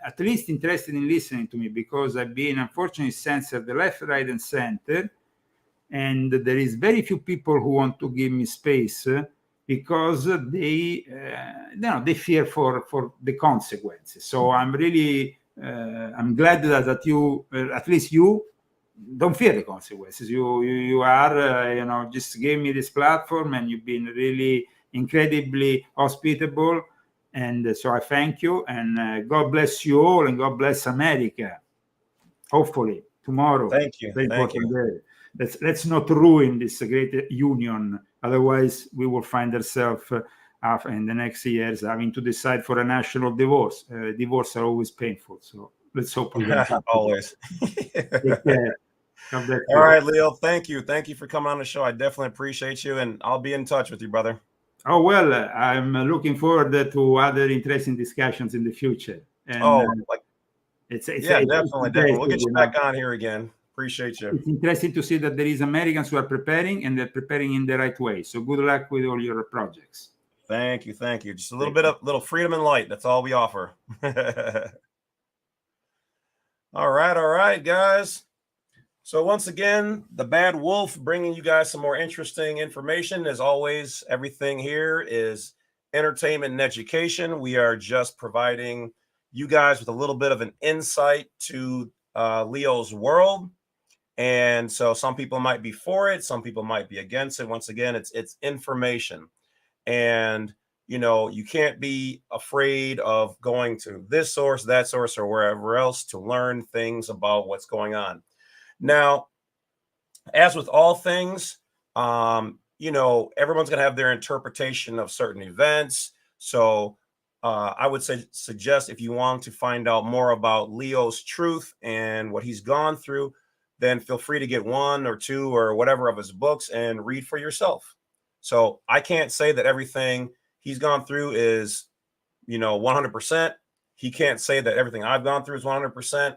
at least interested in listening to me, because I've been unfortunately censored left, right, and center, and there is very few people who want to give me space because they fear for the consequences. So I'm really I'm glad that you at least you don't fear the consequences. You are just gave me this platform, and you've been really incredibly hospitable, and so I thank you, and God bless you all, and God bless America. Hopefully tomorrow. Thank you. Thank you. Day. Let's not ruin this great union, otherwise we will find ourselves in the next years having to decide for a national divorce. Divorce are always painful, so let's hope we don't always. Take care. All right, Leo, thank you for coming on the show. I definitely appreciate you, and I'll be in touch with you, brother. Oh, well, I'm looking forward to other interesting discussions in the future. And definitely. We'll get you back on here again. Appreciate you. It's interesting to see that there is Americans who are preparing, and they're preparing in the right way. So good luck with all your projects. Thank you. Just a little freedom and light. That's all we offer. All right, guys. So once again, the Bad Wolf bringing you guys some more interesting information. As always, everything here is entertainment and education. We are just providing you guys with a little bit of an insight to Leo's world. And so some people might be for it, some people might be against it. Once again, it's information. And you can't be afraid of going to this source, that source, or wherever else to learn things about what's going on. Now, as with all things, everyone's going to have their interpretation of certain events. So I would suggest, if you want to find out more about Leo's truth and what he's gone through, then feel free to get one or two or whatever of his books and read for yourself. So I can't say that everything he's gone through is, 100%. He can't say that everything I've gone through is 100%.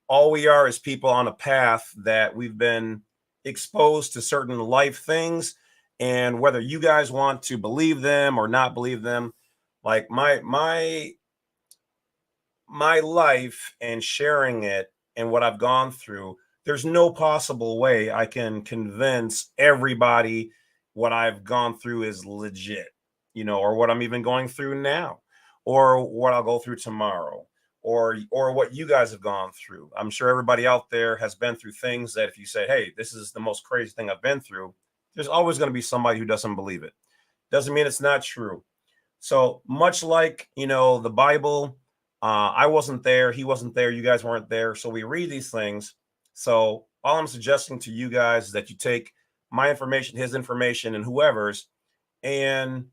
All we are is people on a path that we've been exposed to certain life things, and whether you guys want to believe them or not believe them, like my life and sharing it and what I've gone through, there's no possible way I can convince everybody what I've gone through is legit, or what I'm even going through now, or what I'll go through tomorrow, or what you guys have gone through. I'm sure everybody out there has been through things that if you say, hey, this is the most crazy thing I've been through, there's always going to be somebody who doesn't believe it. Doesn't mean it's not true. So much like, the Bible, I wasn't there, he wasn't there, you guys weren't there. So we read these things. So all I'm suggesting to you guys is that you take my information, his information, and whoever's, and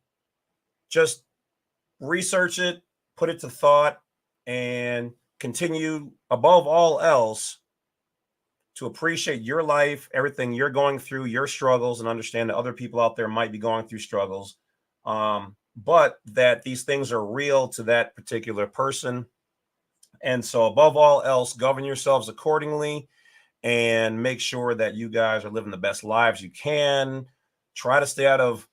just research it, put it to thought, and continue above all else to appreciate your life, everything you're going through, your struggles, and understand that other people out there might be going through struggles, but that these things are real to that particular person. And so above all else, govern yourselves accordingly and make sure that you guys are living the best lives you can. Try to stay out of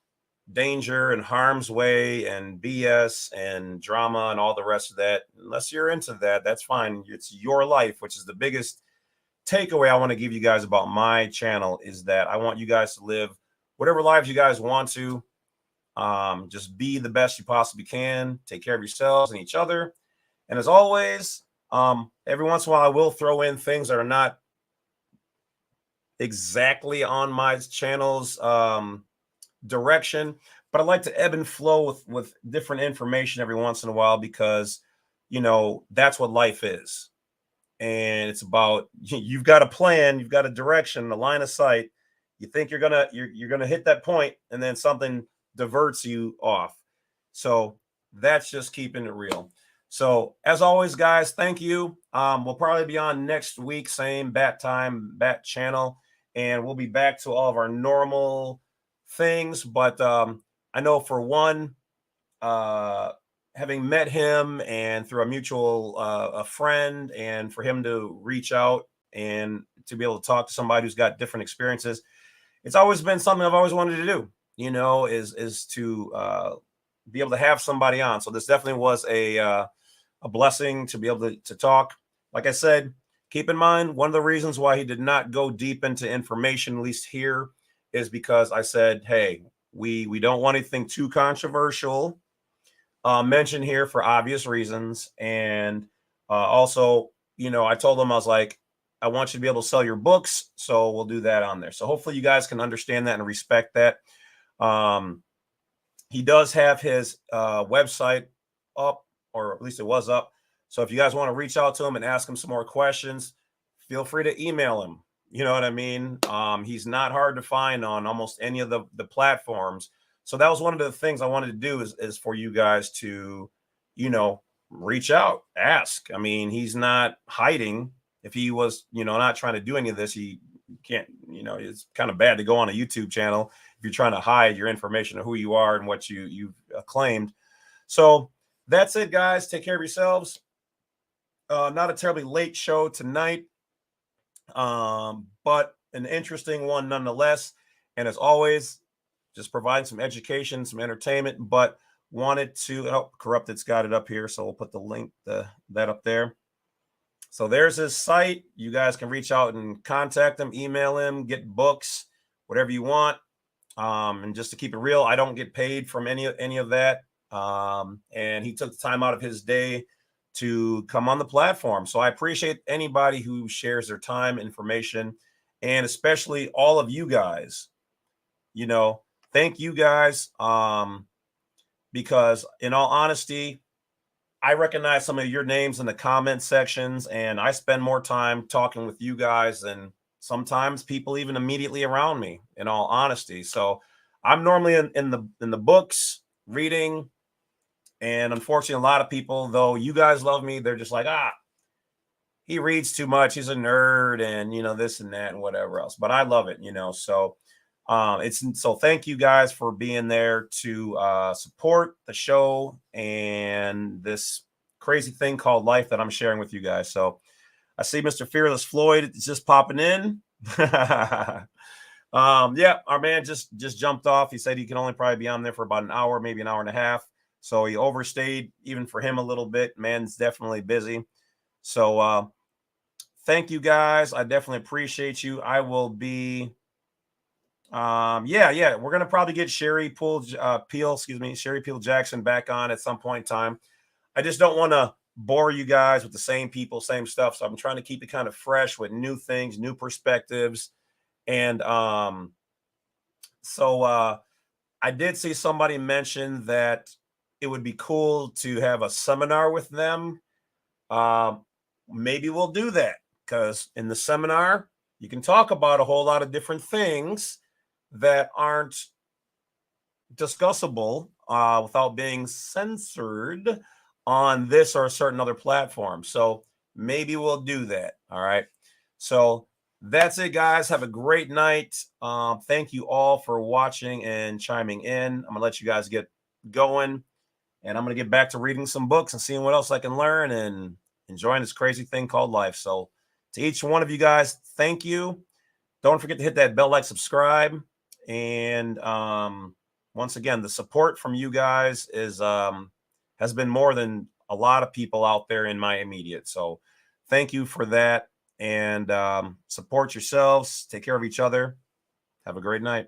danger and harm's way and BS and drama and all the rest of that. Unless you're into that, that's fine. It's your life, which is the biggest takeaway I want to give you guys about my channel, is that I want you guys to live whatever lives you guys want to. Just be the best you possibly can. Take care of yourselves and each other. And as always, every once in a while I will throw in things that are not exactly on my channel's direction, but I like to ebb and flow with different information every once in a while, because, you know, that's what life is. And it's about, you've got a plan, you've got a direction, a line of sight. You think you're gonna hit that point, and then something diverts you off. So that's just keeping it real. So as always, guys, thank you. We'll probably be on next week, same bat time, bat channel, and we'll be back to all of our normal things. But I know for one, having met him and through a mutual a friend, and for him to reach out and to be able to talk to somebody who's got different experiences, it's always been something I've always wanted to do, you know, is to be able to have somebody on. So this definitely was a blessing to be able to talk. Like I said, keep in mind, one of the reasons why he did not go deep into information, at least here, is because I said, hey, we don't want anything too controversial mentioned here for obvious reasons. And also, you know, I told him, I was like, I want you to be able to sell your books, so we'll do that on there. So hopefully you guys can understand that and respect that. He does have his website up, or at least it was up. So if you guys want to reach out to him and ask him some more questions, feel free to email him. You know what I mean? He's not hard to find on almost any of the platforms. So that was one of the things I wanted to do is for you guys to, you know, reach out, ask. I mean, he's not hiding. If he was, you know, not trying to do any of this, he can't, you know, it's kind of bad to go on a YouTube channel if you're trying to hide your information of who you are and what you've claimed. So that's it, guys. Take care of yourselves. Not a terribly late show tonight, but an interesting one nonetheless. And as always, just providing some education, some entertainment, but wanted to, oh, Corrupted's got it up here. So we'll put the link, that up there. So there's his site. You guys can reach out and contact him, email him, get books, whatever you want. And just to keep it real, I don't get paid from any of that. And he took the time out of his day to come on the platform. So I appreciate anybody who shares their time, information, and especially all of you guys. You know, thank you guys. Because in all honesty, I recognize some of your names in the comment sections, and I spend more time talking with you guys than sometimes people even immediately around me, in all honesty. So I'm normally in the books reading, and unfortunately, a lot of people, though you guys love me, they're just like, he reads too much, he's a nerd, and you know, this and that and whatever else. But I love it, you know. So so thank you guys for being there to support the show and this crazy thing called life that I'm sharing with you guys. So I see Mr. Fearless Floyd is just popping in. Yeah, our man just jumped off. He said he can only probably be on there for about an hour, maybe an hour and a half. So he overstayed even for him a little bit. Man's definitely busy. So thank you guys. I definitely appreciate you. I will be yeah, we're gonna probably get Sherry Peel Jackson back on at some point in time. I just don't want to bore you guys with the same people, same stuff. So I'm trying to keep it kind of fresh with new things, new perspectives. And so I did see somebody mention that it would be cool to have a seminar with them. Maybe we'll do that, because in the seminar you can talk about a whole lot of different things that aren't discussable without being censored on this or a certain other platform. So maybe we'll do that. All right. So that's it, guys. Have a great night. Thank you all for watching and chiming in. I'm gonna let you guys get going, and I'm gonna get back to reading some books and seeing what else I can learn and enjoying this crazy thing called life. So to each one of you guys, thank you. Don't forget to hit that bell, like, subscribe. And once again, the support from you guys is has been more than a lot of people out there in my immediate. So thank you for that. And support yourselves. Take care of each other. Have a great night.